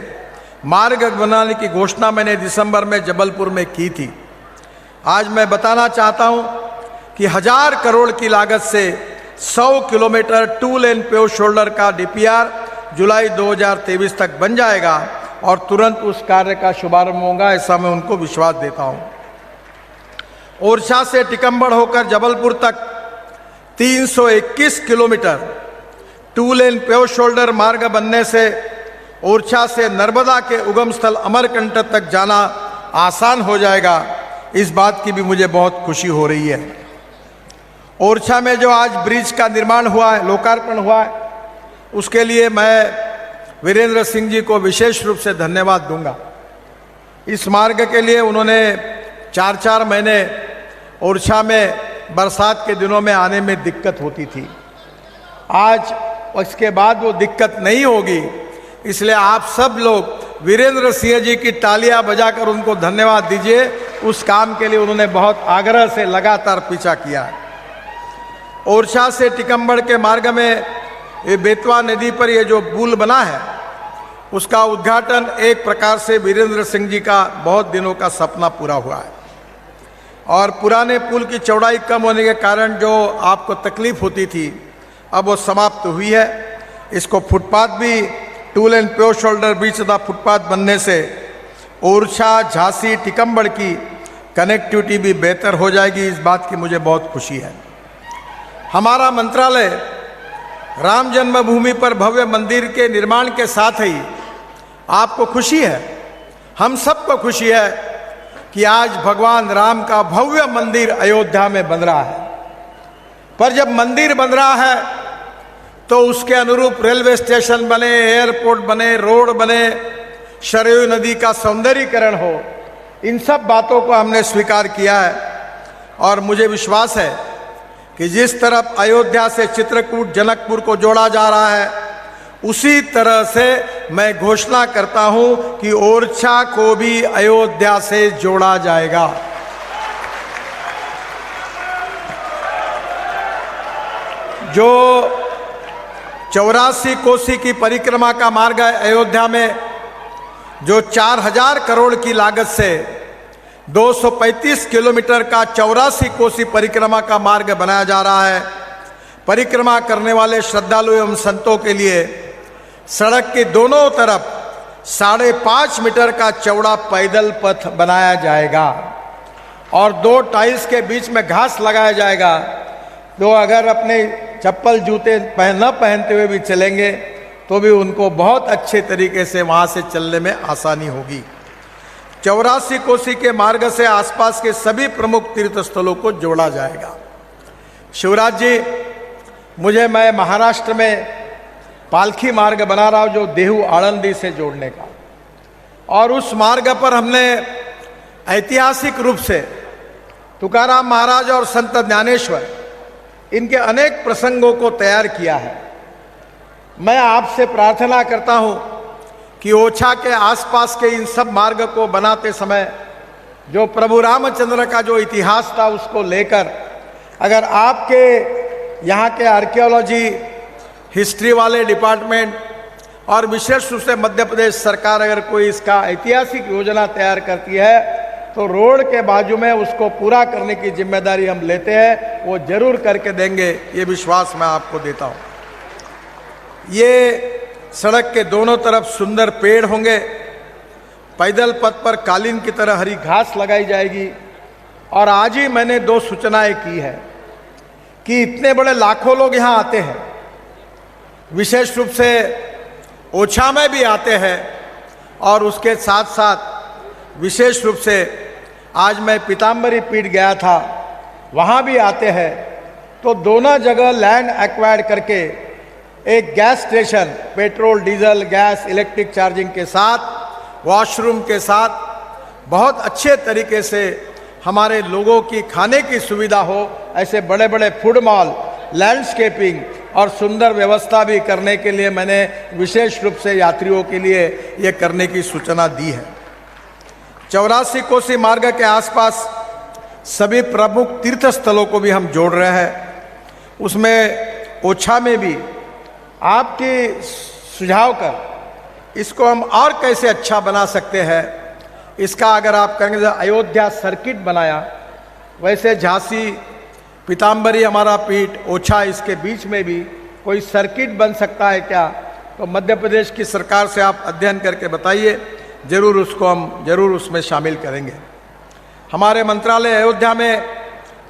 मार्ग बनाने की घोषणा मैंने दिसंबर में जबलपुर में की थी। आज मैं बताना चाहता हूं कि 1000 करोड़ की लागत से 100 किलोमीटर 2 लेन पेव शोल्डर का DPR जुलाई 2023 तक बन जाएगा और तुरंत उस कार्य का शुभारंभ होगा, ऐसा मैं उनको विश्वास देता हूं। ओरछा से टिकमगढ़ होकर जबलपुर तक 321 किलोमीटर 2 लेन पेव शोल्डर मार्ग बनने से ओरछा से नर्मदा के उगम स्थल अमरकंटक तक जाना आसान हो जाएगा। इस बात की भी मुझे बहुत खुशी हो रही है। ओरछा में जो आज ब्रिज का निर्माण हुआ है, लोकार्पण हुआ है, उसके लिए मैं वीरेंद्र सिंह जी को विशेष रूप से धन्यवाद दूंगा। इस मार्ग के लिए उन्होंने 4-4 महीने ओरछा में बरसात के दिनों में आने में दिक्कत होती थी। आज इसके बाद वो दिक्कत नहीं होगी। इसलिए आप सब लोग वीरेंद्र सिंह जी की तालियां बजाकर उनको धन्यवाद दीजिए। उस काम के लिए उन्होंने बहुत आग्रह से लगातार पीछा किया है। ओरछा से टिकम्बड़ के मार्ग में ये बेतवा नदी पर ये जो पुल बना है, उसका उद्घाटन एक प्रकार से वीरेंद्र सिंह जी का बहुत दिनों का सपना पूरा हुआ है। और पुराने पुल की चौड़ाई कम होने के कारण जो आपको तकलीफ होती थी, अब वो समाप्त हुई है। इसको फुटपाथ भी tool and pure shoulder beach the footpath बनने से ओरछा, झांसी, टिकम्बड़ की कनेक्टिविटी भी बेहतर हो जाएगी। इस बात की मुझे बहुत खुशी है। हमारा मंत्रालय राम जन्मभूमि पर भव्य मंदिर के निर्माण के साथ ही आपको खुशी है, हम सबको खुशी है कि आज भगवान राम का भव्य मंदिर अयोध्या में बन रहा है। पर जब मंदिर बन रहा है तो उसके अनुरूप रेलवे स्टेशन बने, एयरपोर्ट बने, रोड बने, सरयू नदी का सौंदर्यीकरण हो। इन सब बातों को हमने स्वीकार किया है। और मुझे विश्वास है कि जिस तरफ अयोध्या से चित्रकूट, जनकपुर को जोड़ा जा रहा है, उसी तरह से मैं घोषणा करता हूं कि ओरछा को भी अयोध्या से जोड़ा जाएगा। जो 84 कोसी की परिक्रमा का मार्ग है अयोध्या में, जो 4000 करोड़ की लागत से 235 किलोमीटर का 84 कोसी परिक्रमा का मार्ग बनाया जा रहा है। परिक्रमा करने वाले श्रद्धालु एवं संतों के लिए सड़क के दोनों तरफ 5.5 मीटर का चौड़ा पैदल पथ बनाया जाएगा और 2 टाइल्स के बीच में घास लगाया जाएगा। तो अगर अपने चप्पल जूते न पहनते हुए भी चलेंगे तो भी उनको बहुत अच्छे तरीके से वहाँ से चलने में आसानी होगी। 84 कोसी के मार्ग से आसपास के सभी प्रमुख तीर्थ स्थलों को जोड़ा जाएगा। शिवराज जी, मैं महाराष्ट्र में पालखी मार्ग बना रहा हूँ जो देहू आळंदी से जोड़ने का, और उस मार्ग पर हमने ऐतिहासिक रूप से तुकाराम महाराज और संत ज्ञानेश्वर इनके अनेक प्रसंगों को तैयार किया है। मैं आपसे प्रार्थना करता हूं कि ओरछा के आसपास के इन सब मार्ग को बनाते समय जो प्रभु रामचंद्र का जो इतिहास था उसको लेकर, अगर आपके यहाँ के आर्कियोलॉजी, हिस्ट्री वाले डिपार्टमेंट और विशेष रूप से मध्य प्रदेश सरकार अगर कोई इसका ऐतिहासिक योजना तैयार करती है तो रोड के बाजू में उसको पूरा करने की जिम्मेदारी हम लेते हैं, वो जरूर करके देंगे, ये विश्वास मैं आपको देता हूँ। ये सड़क के दोनों तरफ सुंदर पेड़ होंगे, पैदल पथ पर कालीन की तरह हरी घास लगाई जाएगी। और आज ही मैंने 2 सूचनाएं की है कि इतने बड़े लाखों लोग यहाँ आते हैं, विशेष रूप से ओरछा में भी आते हैं, और उसके साथ साथ विशेष रूप से आज मैं पीताम्बरी पीठ गया था, वहाँ भी आते हैं। तो दोनों जगह लैंड एक्वायर्ड करके एक gas station, petrol, diesel, gas, electric charging के साथ, वॉशरूम के साथ बहुत अच्छे तरीके से हमारे लोगों की खाने की सुविधा हो, ऐसे बड़े बड़े फूड मॉल, लैंडस्केपिंग और सुंदर व्यवस्था भी करने के लिए मैंने विशेष रूप से यात्रियों के लिए ये करने की सूचना दी है। 84 कोसी मार्ग के आसपास सभी प्रमुख तीर्थ स्थलों को भी हम जोड़ रहे हैं। उसमें ओरछा में भी आपके सुझाव कर इसको हम और कैसे अच्छा बना सकते हैं, इसका अगर आप कहेंगे तो अयोध्या सर्किट बनाया, वैसे झांसी, पीताम्बरी हमारा पीठ, ओरछा, इसके बीच में भी कोई सर्किट बन सकता है क्या? तो मध्य प्रदेश की सरकार से आप अध्ययन करके बताइए, जरूर उसको हम जरूर उसमें शामिल करेंगे। हमारे मंत्रालय अयोध्या में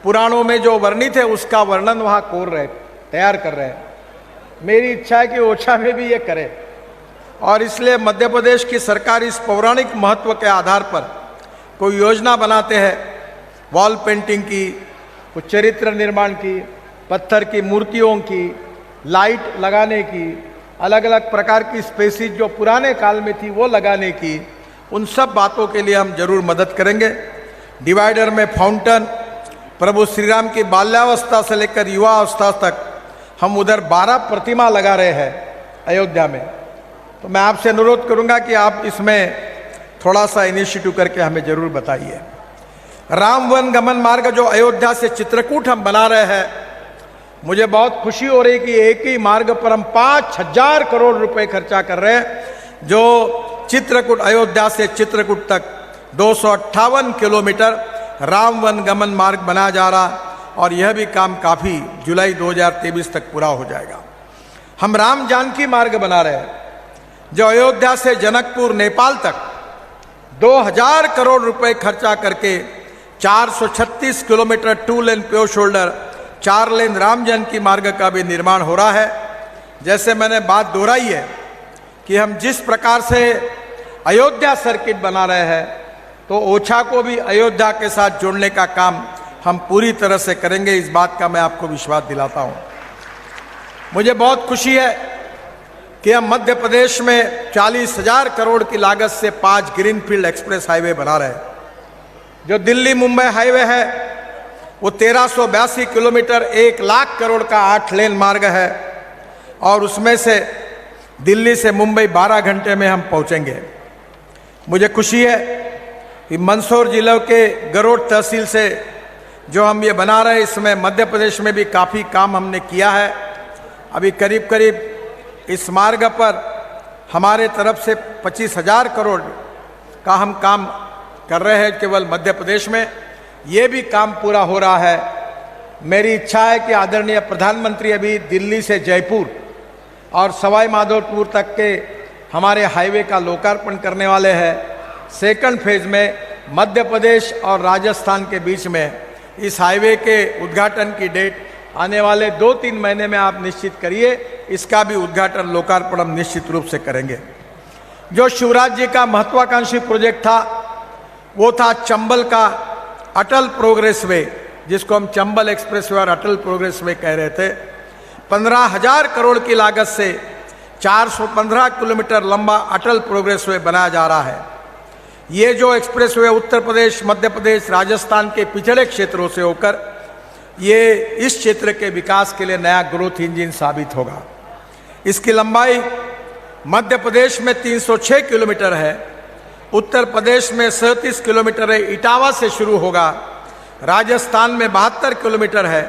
पुराणों में जो वर्णित है उसका वर्णन वहाँ तैयार कर रहे हैं। मेरी इच्छा है कि ओरछा में भी ये करे, और इसलिए मध्य प्रदेश की सरकार इस पौराणिक महत्व के आधार पर कोई योजना बनाते हैं, वॉल पेंटिंग की, कुछ चरित्र निर्माण की, पत्थर की मूर्तियों की, लाइट लगाने की, अलग अलग प्रकार की स्पेसिस जो पुराने काल में थी वो लगाने की, उन सब बातों के लिए हम जरूर मदद करेंगे। डिवाइडर में फाउंटेन, प्रभु श्री राम की बाल्यावस्था से लेकर युवावस्था तक हम उधर 12 प्रतिमा लगा रहे हैं अयोध्या में। तो मैं आपसे अनुरोध करूंगा कि आप इसमें थोड़ा सा इनिशिएटिव करके हमें जरूर बताइए। राम वन गमन मार्ग जो अयोध्या से चित्रकूट हम बना रहे हैं, मुझे बहुत खुशी हो रही कि एक ही मार्ग पर हम 5000 करोड़ रुपए खर्चा कर रहे हैं, जो चित्रकूट अयोध्या से चित्रकूट तक 258 किलोमीटर राम वन गमन मार्ग बनाया जा रहा, और यह भी काम काफी जुलाई 2023 तक पूरा हो जाएगा। हम राम जानकी मार्ग बना रहे हैं, जो अयोध्या से जनकपुर नेपाल तक 2000 करोड़ रुपए खर्चा करके 436 किलोमीटर 2 लेन प्योर शोल्डर 4 लेन राम जानकी मार्ग का भी निर्माण हो रहा है। जैसे मैंने बात दोहराई है कि हम जिस प्रकार से अयोध्या सर्किट बना रहे हैं, तो ओछा को भी अयोध्या के साथ जोड़ने का काम हम पूरी तरह से करेंगे, इस बात का मैं आपको विश्वास दिलाता हूं। मुझे बहुत खुशी है कि हम मध्य प्रदेश में 40,000 करोड़ की लागत से 5 ग्रीनफील्ड एक्सप्रेस हाईवे बना रहे हैं। जो दिल्ली मुंबई हाईवे है वो 1382 किलोमीटर 1 लाख करोड़ का 8 लेन मार्ग है, और उसमें से दिल्ली से मुंबई 12 घंटे में हम पहुंचेंगे। मुझे खुशी है कि मंदसौर जिले के गरोड़ तहसील से जो हम ये बना रहे हैं, इसमें मध्य प्रदेश में भी काफ़ी काम हमने किया है। अभी करीब करीब इस मार्ग पर हमारे तरफ से 25,000 करोड़ का हम काम कर रहे हैं केवल मध्य प्रदेश में। ये भी काम पूरा हो रहा है। मेरी इच्छा है कि आदरणीय प्रधानमंत्री अभी दिल्ली से जयपुर और सवाई माधोपुर तक के हमारे हाईवे का लोकार्पण करने वाले हैं। सेकंड फेज में मध्य प्रदेश और राजस्थान के बीच में इस हाईवे के उद्घाटन की डेट आने वाले 2-3 महीने में आप निश्चित करिए, इसका भी उद्घाटन लोकार्पण हम निश्चित रूप से करेंगे। जो शिवराज जी का महत्वाकांक्षी प्रोजेक्ट था वो था चंबल का अटल प्रोग्रेस वे, जिसको हम चंबल एक्सप्रेस वे और अटल प्रोग्रेस वे कह रहे थे। 15,000 करोड़ की लागत से 415 किलोमीटर लंबा अटल प्रोग्रेस वे बनाया जा रहा है। ये जो एक्सप्रेस वे उत्तर प्रदेश, मध्य प्रदेश, राजस्थान के पिछड़े क्षेत्रों से होकर ये इस क्षेत्र के विकास के लिए नया ग्रोथ इंजन साबित होगा। इसकी लंबाई मध्य प्रदेश में 306 किलोमीटर है, उत्तर प्रदेश में 37 किलोमीटर है, इटावा से शुरू होगा, राजस्थान में 72 किलोमीटर है,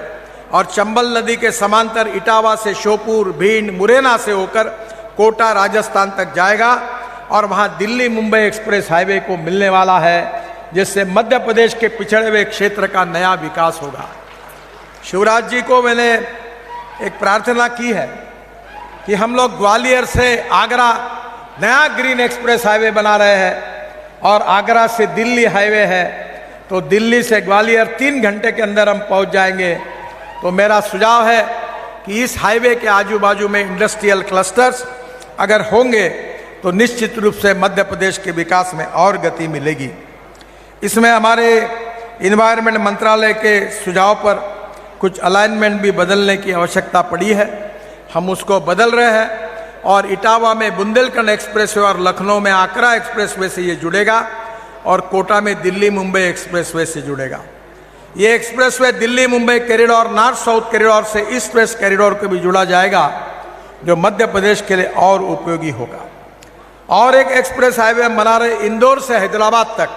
और चंबल नदी के समांतर इटावा से श्योपुर, भिंड, मुरैना से होकर कोटा राजस्थान तक जाएगा, और वहां दिल्ली मुंबई एक्सप्रेस हाईवे को मिलने वाला है, जिससे मध्य प्रदेश के पिछड़े हुए क्षेत्र का नया विकास होगा। शिवराज जी को मैंने एक प्रार्थना की है कि हम लोग ग्वालियर से आगरा नया ग्रीन एक्सप्रेस हाईवे बना रहे हैं, और आगरा से दिल्ली हाईवे है, तो दिल्ली से ग्वालियर 3 घंटे के अंदर हम पहुंच जाएंगे। तो मेरा सुझाव है कि इस हाईवे के आजू बाजू में इंडस्ट्रियल क्लस्टर्स अगर होंगे तो निश्चित रूप से मध्य प्रदेश के विकास में और गति मिलेगी। इसमें हमारे इन्वायरमेंट मंत्रालय के सुझाव पर कुछ अलाइनमेंट भी बदलने की आवश्यकता पड़ी है, हम उसको बदल रहे हैं। और इटावा में बुंदेलखंड एक्सप्रेसवे और लखनऊ में आगरा एक्सप्रेसवे से ये जुड़ेगा, और कोटा में दिल्ली मुंबई एक्सप्रेसवे से जुड़ेगा। ये expressway Delhi Mumbai corridor, north south corridor से ईस्ट वेस्ट कॉरिडोर को भी जुड़ा जाएगा, जो मध्य प्रदेश के लिए और उपयोगी होगा। और एक एक्सप्रेस हाईवे हम बना रहे इंदौर से हैदराबाद तक,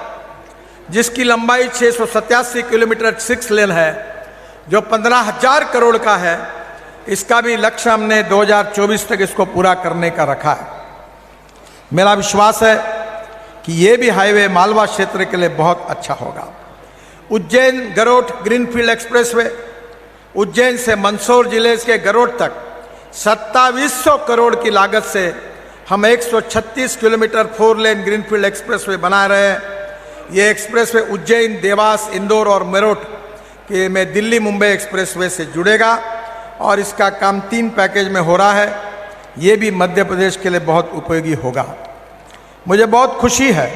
जिसकी लंबाई 687 किलोमीटर 6 लेन है, जो 15,000 करोड़ का है। इसका भी लक्ष्य हमने 2024 तक इसको पूरा करने का रखा है। मेरा विश्वास है कि ये भी हाईवे मालवा क्षेत्र के लिए बहुत अच्छा होगा। उज्जैन गरोठ ग्रीनफील्ड एक्सप्रेसवे, उज्जैन से मंदसौर जिले के गरोठ तक 2700 करोड़ की लागत से हम 136 किलोमीटर 4 लेन ग्रीनफील्ड एक्सप्रेसवे बना रहे हैं। ये एक्सप्रेसवे उज्जैन, देवास, इंदौर और मेरठ के में दिल्ली मुंबई एक्सप्रेसवे से जुड़ेगा, और इसका काम 3 पैकेज में हो रहा है। ये भी मध्य प्रदेश के लिए बहुत उपयोगी होगा। मुझे बहुत खुशी है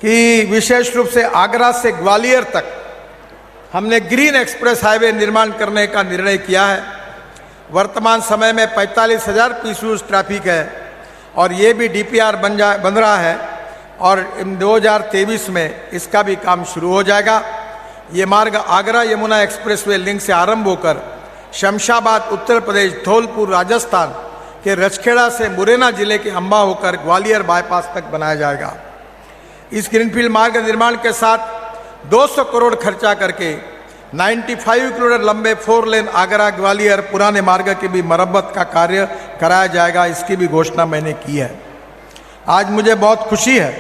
कि विशेष रूप से आगरा से ग्वालियर तक हमने ग्रीन एक्सप्रेस हाईवे निर्माण करने का निर्णय किया है। वर्तमान समय में 45,000 पीसीयू ट्रैफिक है, और ये भी डीपीआर बन रहा है, और 2023 में इसका भी काम शुरू हो जाएगा। ये मार्ग आगरा यमुना एक्सप्रेसवे लिंक से आरंभ होकर शमशाबाद उत्तर प्रदेश, धौलपुर राजस्थान के रचखेड़ा से मुरैना जिले के अंबा होकर ग्वालियर बाईपास तक बनाया जाएगा। इस ग्रीनफील्ड मार्ग निर्माण के साथ 200 करोड़ खर्चा करके 95 किलोमीटर लंबे 4 लेन आगरा ग्वालियर पुराने मार्ग की भी मरम्मत का कार्य कराया जाएगा। इसकी भी घोषणा मैंने की है। आज मुझे बहुत खुशी है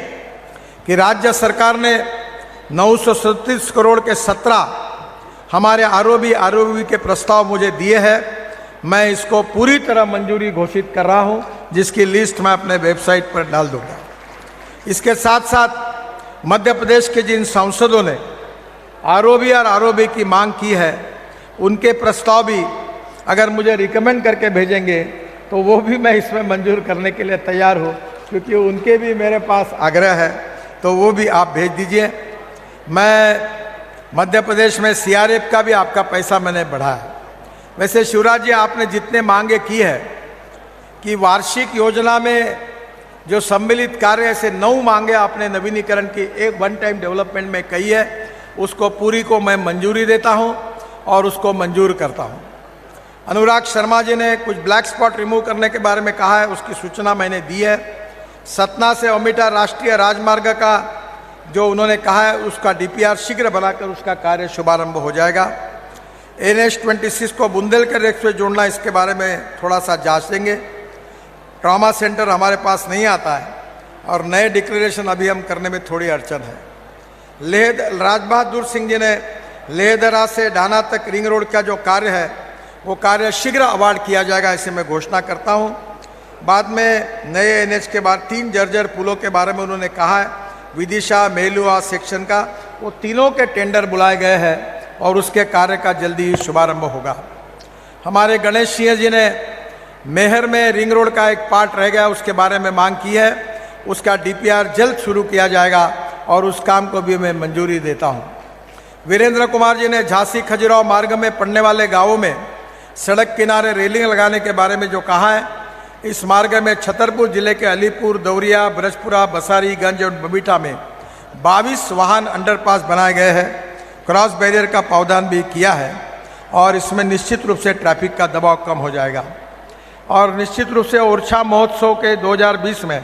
कि राज्य सरकार ने 937 करोड़ के 17 हमारे आरओबी के प्रस्ताव मुझे दिए हैं। मैं इसको पूरी तरह मंजूरी घोषित कर रहा हूं, जिसकी लिस्ट मैं अपने वेबसाइट पर डाल दूंगा। इसके साथ साथ मध्य प्रदेश के जिन सांसदों ने आरओबी की मांग की है, उनके प्रस्ताव भी अगर मुझे रिकमेंड करके भेजेंगे तो वो भी मैं इसमें मंजूर करने के लिए तैयार हूँ, क्योंकि उनके भी मेरे पास आग्रह है, तो वो भी आप भेज दीजिए। मैं मध्य प्रदेश में सीआरएफ का भी आपका पैसा मैंने बढ़ाया। वैसे शिवराज जी, आपने जितने मांगे की है कि वार्षिक योजना में जो सम्मिलित कार्य, ऐसे 9 मांगे आपने नवीनीकरण की एक वन टाइम डेवलपमेंट में कही है, उसको पूरी को मैं मंजूरी देता हूं और उसको मंजूर करता हूं। अनुराग शर्मा जी ने कुछ ब्लैक स्पॉट रिमूव करने के बारे में कहा है, उसकी सूचना मैंने दी है। सतना से ओमिटा राष्ट्रीय राजमार्ग का जो उन्होंने कहा है, उसका डीपीआर शीघ्र बनाकर उसका कार्य शुभारंभ हो जाएगा। NH-26 को बुंदेलखंड एक्सप्रेस जोड़ना, इसके बारे में थोड़ा सा जांच लेंगे। ट्रॉमा सेंटर हमारे पास नहीं आता है और नए डिक्लेरेशन अभी हम करने में थोड़ी अड़चन है। राज बहादुर सिंह जी ने लेहदरा से ढाना तक रिंग रोड का जो कार्य है, वो कार्य शीघ्र अवार्ड किया जाएगा, ऐसे मैं घोषणा करता हूँ। बाद में नए NH के बाद 3 जर्जर पुलों के बारे में उन्होंने कहा है, विदिशा मेलुआ सेक्शन का, वो तीनों के टेंडर बुलाए गए हैं और उसके कार्य का जल्दी ही शुभारंभ होगा। हमारे गणेश सिंह जी ने मेहर में रिंग रोड का एक पार्ट रह गया, उसके बारे में मांग की है, उसका डीपीआर जल्द शुरू किया जाएगा और उस काम को भी मैं मंजूरी देता हूं। वीरेंद्र कुमार जी ने झांसी खजुराहो मार्ग में पड़ने वाले गांवों में सड़क किनारे रेलिंग लगाने के बारे में जो कहा है, इस मार्ग में छतरपुर जिले के अलीपुर, दौरिया, ब्रजपुरा, बसारी, गंज और बबीठा में 22 वाहन अंडरपास बनाए गए हैं। क्रॉस बैरियर का प्रावधान भी किया है और इसमें निश्चित रूप से ट्रैफिक का दबाव कम हो जाएगा। और निश्चित रूप से ओरछा महोत्सव के 2020 में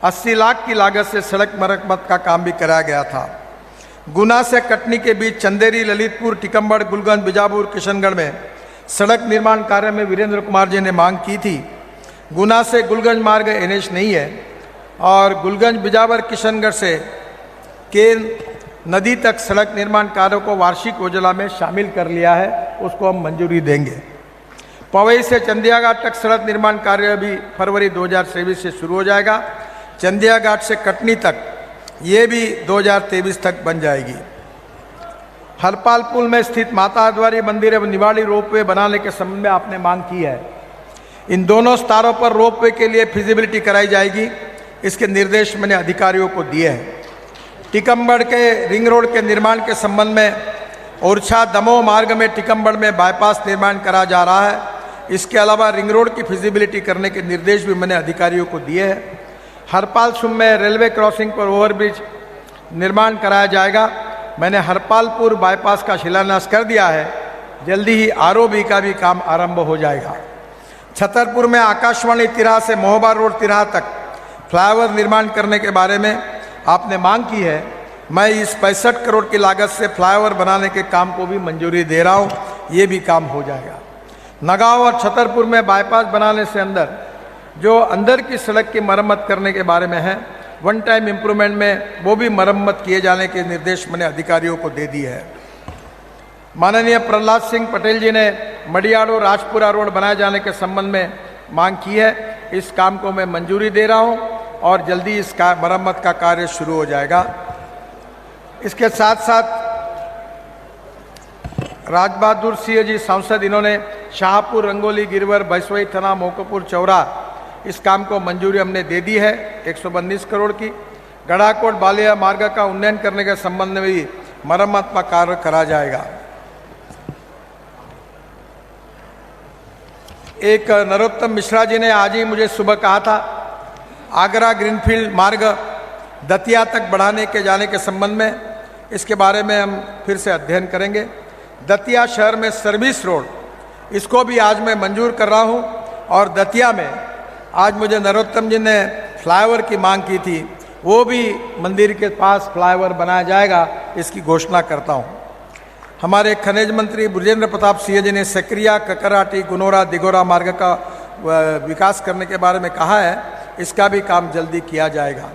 80 लाख की लागत से सड़क मरम्मत का काम भी कराया गया था। गुना से कटनी के बीच चंदेरी, ललितपुर, टिकमगढ़, गुलगंज, बीजापुर, किशनगढ़ में सड़क निर्माण कार्य में वीरेंद्र कुमार जी ने मांग की थी। गुना से गुलगंज मार्ग NH नहीं है और गुलगंज, बीजापुर, किशनगढ़ से केन नदी तक सड़क निर्माण कार्यों को वार्षिक योजना में शामिल कर लिया है, उसको हम मंजूरी देंगे। पवई से चंदिया घाट तक सड़क निर्माण कार्य भी फरवरी 2023 से शुरू हो जाएगा। चंदिया घाट से कटनी तक ये भी 2023 तक बन जाएगी। हरपाल पुल में स्थित माता हरद्वारी मंदिर एवं निवाड़ी रोपवे बनाने के संबंध में आपने मांग की है। इन दोनों स्थानों पर रोपवे के लिए फिजिबिलिटी कराई जाएगी, इसके निर्देश मैंने अधिकारियों को दिए हैं। टिकमगढ़ के रिंग रोड के निर्माण के संबंध में ओरछा दमोह मार्ग में टिकमगढ़ में बाईपास निर्माण करा जा रहा है। इसके अलावा रिंग रोड की फिजिबिलिटी करने के निर्देश भी मैंने अधिकारियों को दिए हैं। हरपाल सुम में रेलवे क्रॉसिंग पर ओवरब्रिज निर्माण कराया जाएगा। मैंने हरपालपुर बाईपास का शिलान्यास कर दिया है, जल्दी ही आरओबी का भी काम आरंभ हो जाएगा। छतरपुर में आकाशवाणी तिराहा से मोहबा रोड तिराहा तक फ्लाईओवर निर्माण करने के बारे में आपने मांग की है। मैं इस 65 करोड़ की लागत से फ्लाईओवर बनाने के काम को भी मंजूरी दे रहा हूँ, ये भी काम हो जाएगा। नगांव और छतरपुर में बाईपास बनाने से जो अंदर की सड़क की मरम्मत करने के बारे में है, वन टाइम इम्प्रूवमेंट में वो भी मरम्मत किए जाने के निर्देश मैंने अधिकारियों को दे दिए है। माननीय प्रहलाद सिंह पटेल जी ने मडियाड़ो राजपुरा रोड बनाए जाने के संबंध में मांग की है। इस काम को मैं मंजूरी दे रहा हूं और जल्दी इस मरम्मत का कार्य शुरू हो जाएगा। इसके साथ साथ राज बहादुर सिंह जी सांसद, इन्होंने शाहपुर, रंगोली, गिरवर, बैसवई थाना, मोकोपुर, चौरा, इस काम को मंजूरी हमने दे दी है 119 करोड़ की। गढ़ाकोट बालिया मार्ग का उन्नयन करने के संबंध में भी मरम्मत का कार्य करा जाएगा। एक नरोत्तम मिश्रा जी ने आज ही मुझे सुबह कहा था, आगरा ग्रीनफील्ड मार्ग दतिया तक बढ़ाने के जाने के संबंध में, इसके बारे में हम फिर से अध्ययन करेंगे। दतिया शहर में सर्विस रोड इसको भी आज मैं मंजूर कर रहा हूँ। और दतिया में आज मुझे नरोत्तम जी ने फ्लाईओवर की मांग की थी, वो भी मंदिर के पास फ्लाईओवर बनाया जाएगा, इसकी घोषणा करता हूँ। हमारे खनिज मंत्री बृजेंद्र प्रताप सिंह जी ने सकरिया, ककराटी, गुनोरा, दिगोरा मार्ग का विकास करने के बारे में कहा है, इसका भी काम जल्दी किया जाएगा।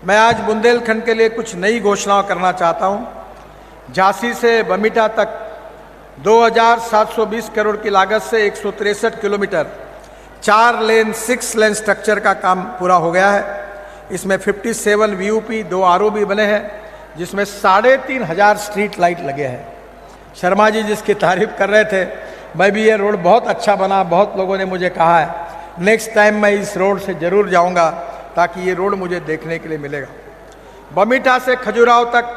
मैं आज बुंदेलखंड के लिए कुछ नई घोषणाएं करना चाहता हूँ। झांसी से बमिटा तक 2720 करोड़ की लागत से 163 किलोमीटर 4 लेन 6 लेन स्ट्रक्चर का काम पूरा हो गया है। इसमें 57 वीयूपी, 2 आरओबी बने हैं, जिसमें 3500 स्ट्रीट लाइट लगे हैं। शर्मा जी जिसकी तारीफ कर रहे थे, मैं भी ये रोड बहुत अच्छा बना, बहुत लोगों ने मुझे कहा है, नेक्स्ट टाइम मैं इस रोड से ज़रूर जाऊंगा ताकि ये रोड मुझे देखने के लिए मिलेगा। बमिटा से खजुराहो तक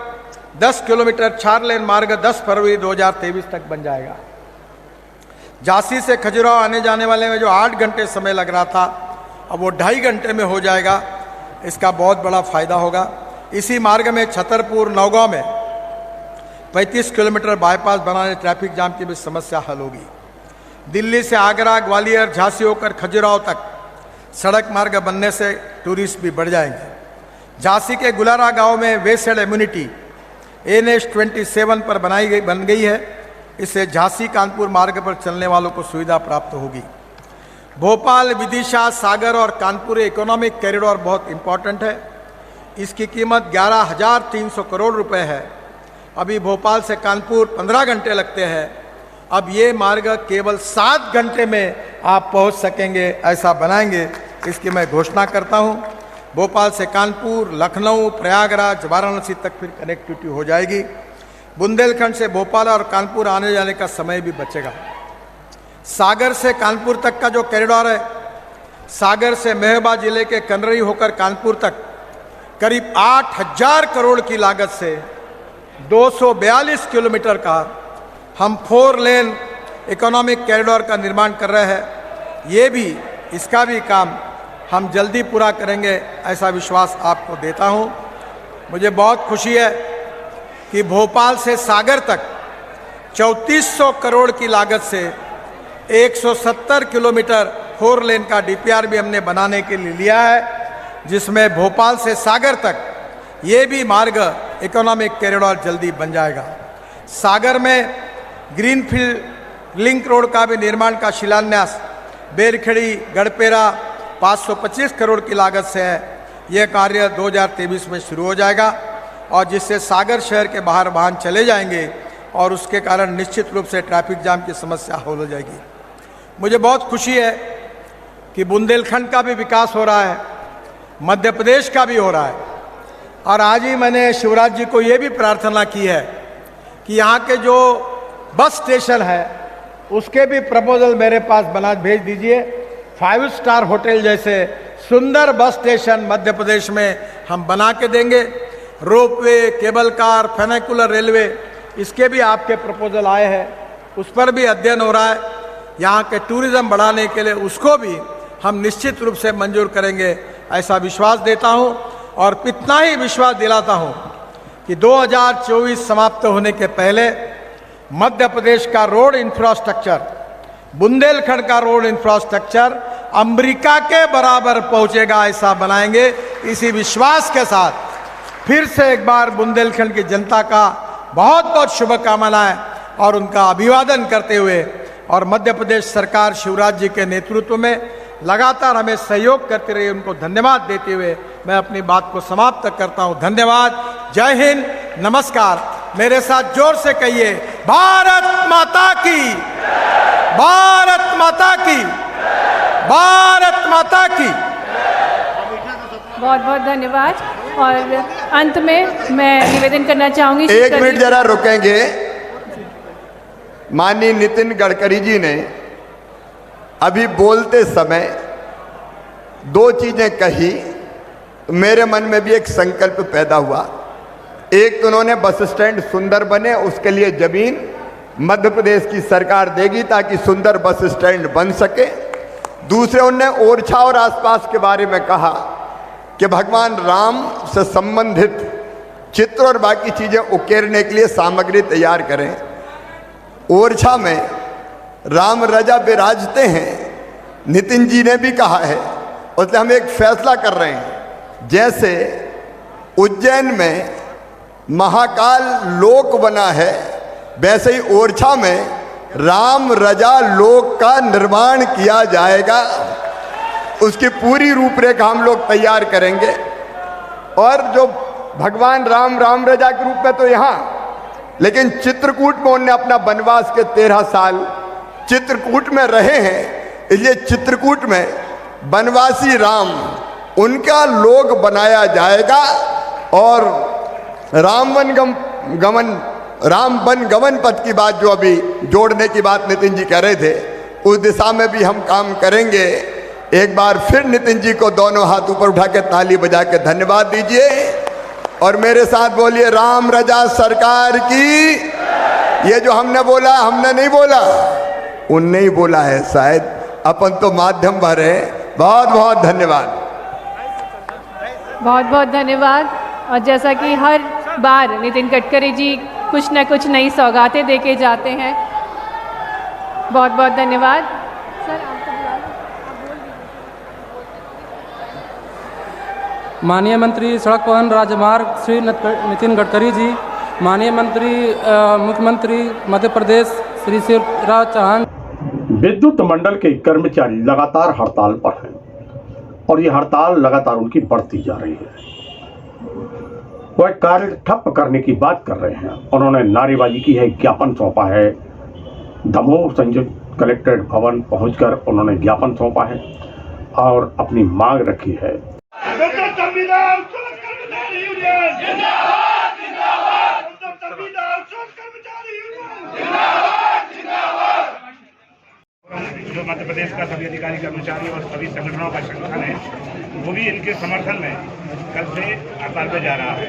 10 किलोमीटर 4 लेन मार्ग 10 फरवरी 2023 तक बन जाएगा। झांसी से खजुराहो आने जाने वाले में जो 8 घंटे समय लग रहा था, अब वो 2.5 घंटे में हो जाएगा। इसका बहुत बड़ा फायदा होगा। इसी मार्ग में छतरपुर, नौगांव में 35 किलोमीटर बाईपास बनाने ट्रैफिक जाम की भी समस्या हल होगी। दिल्ली से आगरा, ग्वालियर, झांसी होकर खजुराहो तक सड़क मार्ग बनने से टूरिस्ट भी बढ़ जाएंगे। झांसी के गुलारा गांव में वेस्टर्न इम्यूनिटी NH27 पर बन गई है। इससे झांसी कानपुर मार्ग पर चलने वालों को सुविधा प्राप्त होगी। भोपाल, विदिशा, सागर और कानपुर इकोनॉमिक कॉरिडोर बहुत इंपॉर्टेंट है। इसकी कीमत 11,300 करोड़ रुपए है। अभी भोपाल से कानपुर 15 घंटे लगते हैं, अब ये मार्ग केवल 7 घंटे में आप पहुंच सकेंगे, ऐसा बनाएंगे, इसकी मैं घोषणा करता हूं। भोपाल से कानपुर, लखनऊ, प्रयागराज, वाराणसी तक फिर कनेक्टिविटी हो जाएगी। बुंदेलखंड से भोपाल और कानपुर आने जाने का समय भी बचेगा। सागर से कानपुर तक का जो कॉरिडोर है, सागर से मेहबा जिले के कनरई होकर कानपुर तक करीब 8,000 करोड़ की लागत से 242 किलोमीटर का हम 4 लेन इकोनॉमिक कॉरिडोर का निर्माण कर रहे हैं। ये भी, इसका भी काम हम जल्दी पूरा करेंगे, ऐसा विश्वास आपको देता हूं। मुझे बहुत खुशी है कि भोपाल से सागर तक 3400 करोड़ की लागत से 170 किलोमीटर 4 लेन का DPR भी हमने बनाने के लिए लिया है, जिसमें भोपाल से सागर तक ये भी मार्ग इकोनॉमिक कॉरिडोर जल्दी बन जाएगा। सागर में ग्रीनफील्ड लिंक रोड का भी निर्माण का शिलान्यास बेरखेड़ी, गढ़पेरा 525 करोड़ की लागत से है। यह कार्य 2023 में शुरू हो जाएगा और जिससे सागर शहर के बाहर वाहन चले जाएंगे और उसके कारण निश्चित रूप से ट्रैफिक जाम की समस्या हल हो जाएगी। मुझे बहुत खुशी है कि बुंदेलखंड का भी विकास हो रहा है, मध्य प्रदेश का भी हो रहा है। और आज ही मैंने शिवराज जी को ये भी प्रार्थना की है कि यहाँ के जो बस स्टेशन है उसके भी प्रपोजल मेरे पास बना भेज दीजिए। 5 स्टार होटल जैसे सुंदर बस स्टेशन मध्य प्रदेश में हम बना के देंगे। रोपवे, केबल कार, फेनिकुलर रेलवे, इसके भी आपके प्रपोजल आए हैं, उस पर भी अध्ययन हो रहा है। यहाँ के टूरिज्म बढ़ाने के लिए उसको भी हम निश्चित रूप से मंजूर करेंगे, ऐसा विश्वास देता हूँ। और इतना ही विश्वास दिलाता हूँ कि 2024 समाप्त होने के पहले मध्य प्रदेश का रोड इंफ्रास्ट्रक्चर, बुंदेलखंड का रोड इंफ्रास्ट्रक्चर अमेरिका के बराबर पहुंचेगा, ऐसा बनाएंगे। इसी विश्वास के साथ फिर से एक बार बुंदेलखंड की जनता का बहुत बहुत शुभकामनाएं और उनका अभिवादन करते हुए, और मध्य प्रदेश सरकार शिवराज जी के नेतृत्व में लगातार हमें सहयोग करते रही, उनको धन्यवाद देते हुए मैं अपनी बात को समाप्त करता हूं। धन्यवाद। जय हिंद, नमस्कार। मेरे साथ जोर से कहिए, भारत माता की, भारत माता की, भारत माता की। बहुत बहुत धन्यवाद। और अंत में मैं निवेदन करना चाहूंगी, 1 मिनट जरा रुकेंगे। माननीय नितिन गडकरी जी ने अभी बोलते समय 2 चीजें कही, तो मेरे मन में भी एक संकल्प पैदा हुआ। एक तो उन्होंने बस स्टैंड सुंदर बने, उसके लिए जमीन मध्य प्रदेश की सरकार देगी ताकि सुंदर बस स्टैंड बन सके। दूसरे उन्होंने ओरछा और आसपास के बारे में कहा कि भगवान राम से संबंधित चित्र और बाकी चीजें उकेरने के लिए सामग्री तैयार करें। ओरछा में राम रजा विराजते हैं। नितिन जी ने भी कहा है, उससे हम एक फैसला कर रहे हैं, जैसे उज्जैन में महाकाल लोक बना है, वैसे ही ओरछा में राम रजा लोक का निर्माण किया जाएगा। उसकी पूरी रूपरेखा हम लोग तैयार करेंगे। और जो भगवान राम राम रजा के रूप में तो यहाँ, लेकिन चित्रकूट में उन्होंने अपना वनवास के 13 साल चित्रकूट में रहे हैं, इसलिए चित्रकूट में वनवासी राम उनका लोक बनाया जाएगा। और राम वन गमन पथ की बात जो अभी जोड़ने की बात नितिन जी कह रहे थे, उस दिशा में भी हम काम करेंगे। एक बार फिर नितिन जी को दोनों हाथ ऊपर उठा के ताली बजा के धन्यवाद दीजिए और मेरे साथ बोलिए राम रजा सरकार की। ये जो हमने बोला, हमने नहीं बोला, उनने ही बोला है, शायद अपन तो माध्यम भर है। बहुत बहुत धन्यवाद। बहुत बहुत धन्यवाद। और जैसा कि हर बार नितिन गडकरी जी कुछ न कुछ नई सौगातें देके जाते हैं, बहुत बहुत धन्यवाद। सर आपको बुला लो, आप बोल दीजिए। माननीय मंत्री सड़क परिवहन राजमार्ग श्री नितिन गडकरी जी, माननीय मंत्री मुख्यमंत्री मध्य प्रदेश श्री शिवराज चौहान। विद्युत मंडल के कर्मचारी लगातार हड़ताल पर हैं और ये हड़ताल लगातार उनकी बढ़ती जा रही है। वह कार्य ठप करने की बात कर रहे हैं। उन्होंने नारेबाजी की है, ज्ञापन सौंपा है। दमोह संयुक्त कलेक्ट्रेट भवन पहुंचकर उन्होंने ज्ञापन सौंपा है और अपनी मांग रखी है। जो मध्य प्रदेश का सभी अधिकारी कर्मचारी और सभी संगठनों का संगठन है, वो भी इनके समर्थन में कल से हड़ताल पे जा रहा है।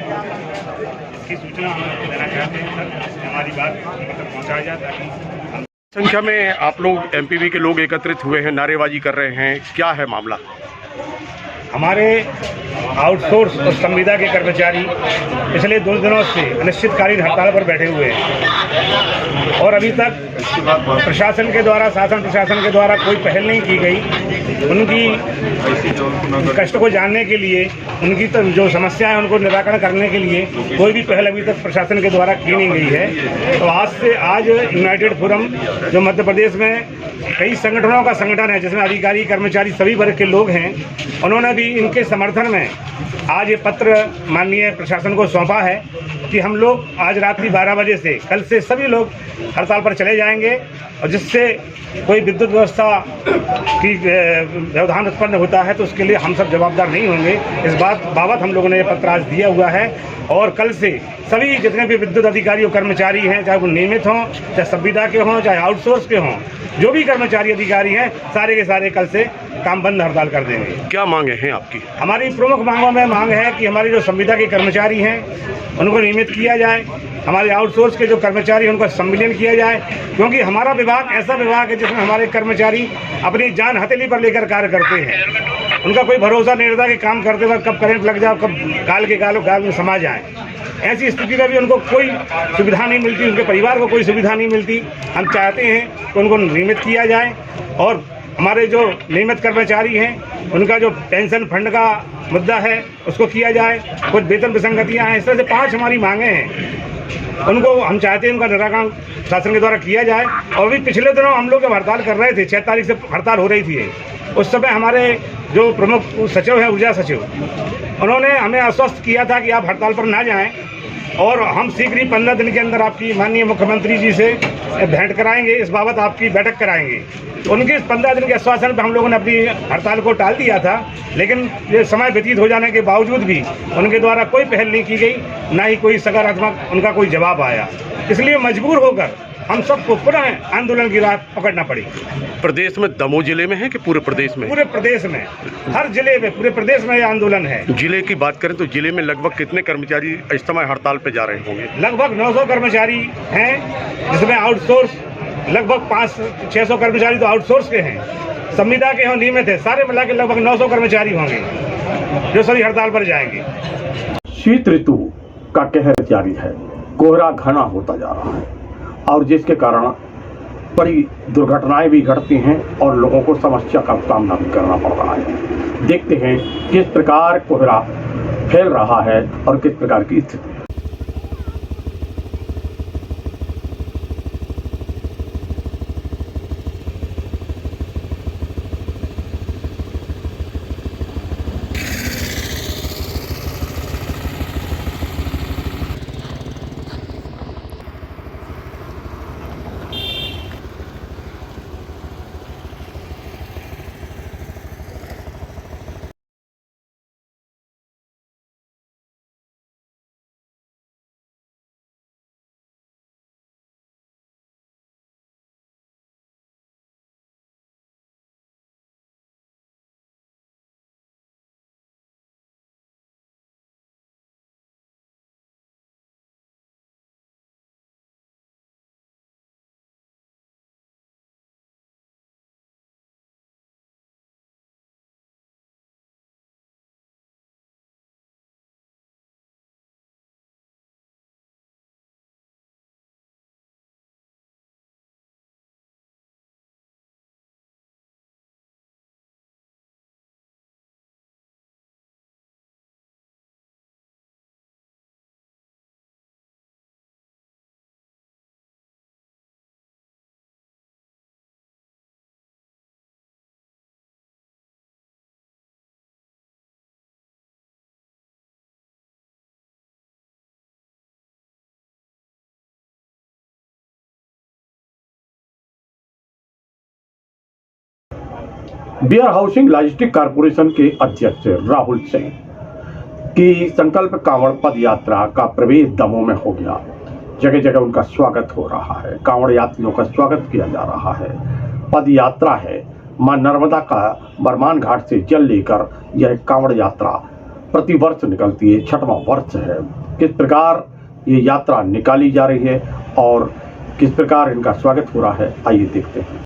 इसकी सूचना हम आपको देना चाहते हैं सर, हमारी बात उन तक पहुँचाया जाए ताकि संख्या में आप लोग एमपीवी के लोग एकत्रित हुए हैं, नारेबाजी कर रहे हैं, क्या है मामला? हमारे आउटसोर्स और संविदा के कर्मचारी पिछले 2 दिनों से अनिश्चितकालीन हड़ताल पर बैठे हुए हैं और अभी तक प्रशासन के द्वारा, शासन प्रशासन के द्वारा कोई पहल नहीं की गई। उनकी कष्ट को जानने के लिए, उनकी जो समस्या है उनको निराकरण करने के लिए कोई भी पहल अभी तक प्रशासन के द्वारा की नहीं गई है। तो आज यूनाइटेड फोरम जो मध्य प्रदेश में कई संगठनों का संगठन है, जिसमें अधिकारी कर्मचारी सभी वर्ग के लोग हैं, उन्होंने भी इनके समर्थन में आज ये पत्र माननीय प्रशासन को सौंपा है कि हम लोग आज रात्रि 12 बजे से कल से सभी लोग हड़ताल पर चले जाएंगे और जिससे कोई विद्युत व्यवस्था की व्यवधान उत्पन्न होता है तो उसके लिए हम सब जवाबदार नहीं होंगे। इस बाबत हम लोगों ने ये पत्र आज दिया हुआ है और कल से सभी जितने भी विद्युत अधिकारी और कर्मचारी हैं, चाहे वो नियमित हों, चाहे संविदा के हों, चाहे आउटसोर्स के हों, जो भी कर्मचारी अधिकारी हैं, सारे के सारे कल से काम बंद हड़ताल कर देंगे। क्या मांगे हैं आपकी? हमारी प्रमुख मांगों में मांग है कि हमारी जो संविदा के कर्मचारी हैं उनको नियमित किया जाए, हमारे आउटसोर्स के जो कर्मचारी हैं उनका संविलियन किया जाए, क्योंकि हमारा विभाग ऐसा विभाग है जिसमें हमारे कर्मचारी अपनी जान हथेली पर लेकर कार्य करते हैं। उनका कोई भरोसा नहीं रहता कि काम करते वक्त कब करंट लग जाए, कब गाल के गाल में समा जाए। ऐसी स्थिति में भी उनको कोई सुविधा नहीं मिलती, उनके परिवार को कोई सुविधा नहीं मिलती। हम चाहते हैं कि उनको नियमित किया जाए और हमारे जो नियमित कर्मचारी हैं उनका जो पेंशन फंड का मुद्दा है उसको किया जाए। कुछ वेतन विसंगतियाँ हैं, इस तरह से 5 हमारी मांगे हैं, उनको हम चाहते हैं उनका निराकरण शासन के द्वारा किया जाए। और भी पिछले दिनों हम लोग जब हड़ताल कर रहे थे, 6 तारीख से हड़ताल हो रही थी, उस समय हमारे जो प्रमुख सचिव हैं, ऊर्जा सचिव, उन्होंने हमें आश्वस्त किया था कि आप हड़ताल पर ना जाएं और हम शीघ्र ही 15 दिन के अंदर आपकी माननीय मुख्यमंत्री जी से भेंट कराएंगे, इस बाबत आपकी बैठक कराएंगे। तो उनके 15 दिन के आश्वासन पर हम लोगों ने अपनी हड़ताल को टाल दिया था, लेकिन ये समय व्यतीत हो जाने के बावजूद भी उनके द्वारा कोई पहल नहीं की गई, ना ही कोई सकारात्मक उनका कोई जवाब आया। इसलिए मजबूर होकर हम सबको पुनः आंदोलन की राह पकड़ना पड़ी। प्रदेश में दमोह जिले में है कि पूरे प्रदेश में? पूरे प्रदेश में, हर जिले में, पूरे प्रदेश में ये आंदोलन है। जिले की बात करें तो जिले में लगभग कितने कर्मचारी इस समय हड़ताल पे जा रहे होंगे? लगभग 900 कर्मचारी हैं, जिसमें आउटसोर्स लगभग 500-600 कर्मचारी तो आउटसोर्स के हैं, संविदा के हों, नियमित है, सारे मिला के लगभग 900 कर्मचारी होंगे जो सभी हड़ताल पर जाएंगे। शीत ऋतु का कहर जारी है, कोहरा घना होता जा रहा है और जिसके कारण बड़ी दुर्घटनाएं भी घटती हैं और लोगों को समस्या का सामना भी करना पड़ रहा है। देखते हैं किस प्रकार कोहरा फैल रहा है और किस प्रकार की स्थिति है। बियर हाउसिंग लॉजिस्टिक कॉर्पोरेशन के अध्यक्ष राहुल सिंह की संकल्प कांवड़ पद यात्रा का प्रवेश दमोह में हो गया। जगह जगह उनका स्वागत हो रहा है। कांवड़ यात्रियों का स्वागत किया जा रहा है। पद यात्रा है। मां नर्मदा का बरमान घाट से जल लेकर यह कांवड़ यात्रा प्रतिवर्ष निकलती है। 6वां वर्ष है। किस प्रकार ये यात्रा निकाली जा रही है और किस प्रकार इनका स्वागत हो रहा है, आइए देखते हैं।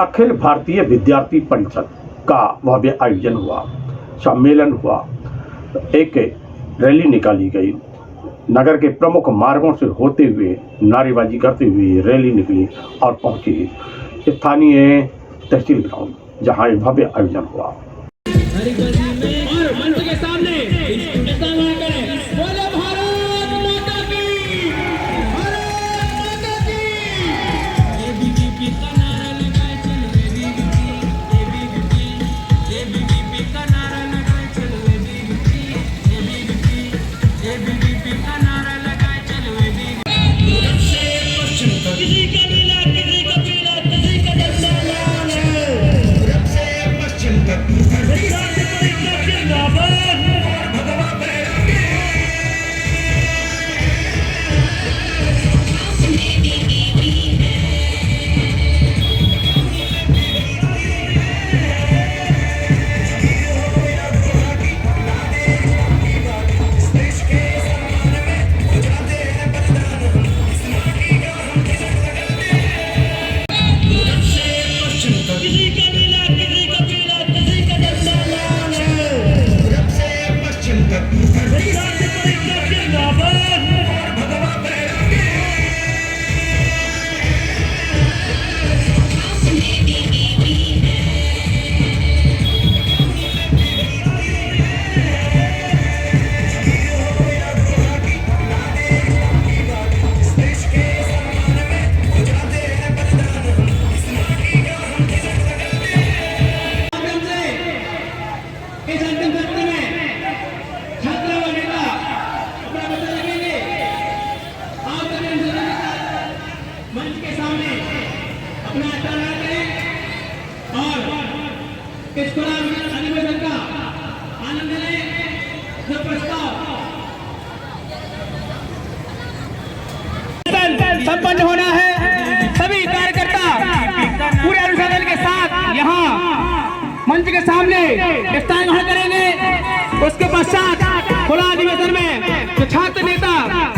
अखिल भारतीय विद्यार्थी परिषद का भव्य आयोजन हुआ, सम्मेलन हुआ, एक रैली निकाली गई। नगर के प्रमुख मार्गों से होते हुए नारेबाजी करते हुए रैली निकली और पहुंची स्थानीय तहसील ग्राउंड, जहां एक भव्य आयोजन हुआ। संपन्न होना है। सभी कार्यकर्ता पूरे अनुशासन के साथ यहाँ मंच के सामने स्थान ग्रहण करेंगे। उसके पश्चात खुला अधिवेशन में जो छात्र नेता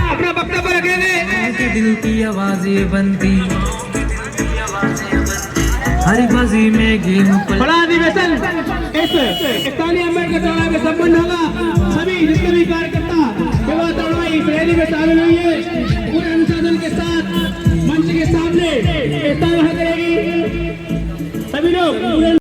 अपना वक्तव्य रखेंगे। दिल की आवाजें बनती हरी बाजी में गेम खुला अधिवेशन इस स्थानीय अम्बेडकर चौराहे में संपन्न होगा। सभी जितने भी कार्यकर्ता इस रैली में शामिल हुई है, पूरे अनुशासन के साथ मंच के सामने स्थान ग्रहण करेगी। सभी लोग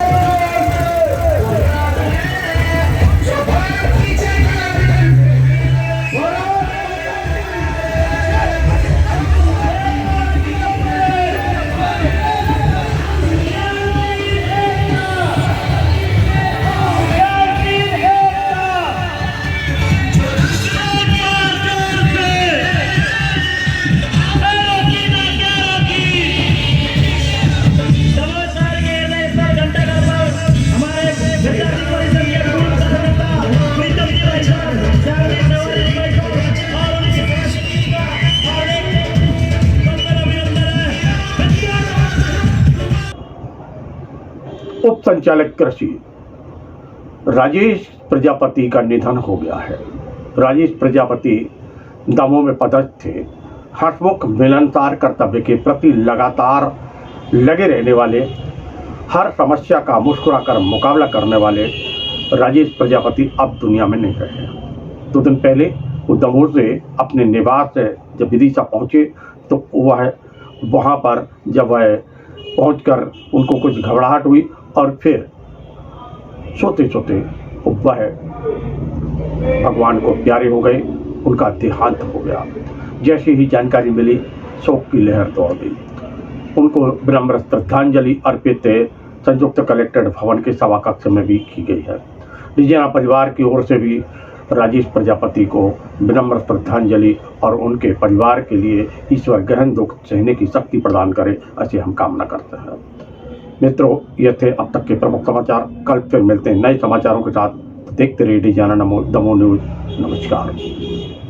उप संचालक कृषि राजेश प्रजापति का निधन हो गया है। राजेश प्रजापति दमोह में पदस्थ थे। हंसमुख मिलनसार कर्तव्य के प्रति लगातार लगे रहने वाले, हर समस्या का मुस्कुराकर मुकाबला करने वाले राजेश प्रजापति अब दुनिया में नहीं रहे। 2 दिन पहले वो दमोह से अपने निवास जब विदिशा पहुंचे तो वहाँ पर जब वह पहुंचकर उनको कुछ घबराहट हुई और फिर सोते सोते वह भगवान को प्यारे हो गए, उनका देहांत हो गया। जैसे ही जानकारी मिली शोक की लहर दौड़ गई। उनको विनम्र श्रद्धांजलि अर्पित संयुक्त कलेक्ट्रेट भवन के सभा कक्ष में भी की गई है। डिजाना परिवार की ओर से भी राजेश प्रजापति को विनम्र श्रद्धांजलि और उनके परिवार के लिए ईश्वर गहन दुख सहने की शक्ति प्रदान करे, ऐसी हम कामना करते हैं। मित्रों, ये थे अब तक के प्रमुख समाचार। कल फिर मिलते हैं नए समाचारों के साथ। देखते रहिए डिजाना दमोह न्यूज। नमस्कार।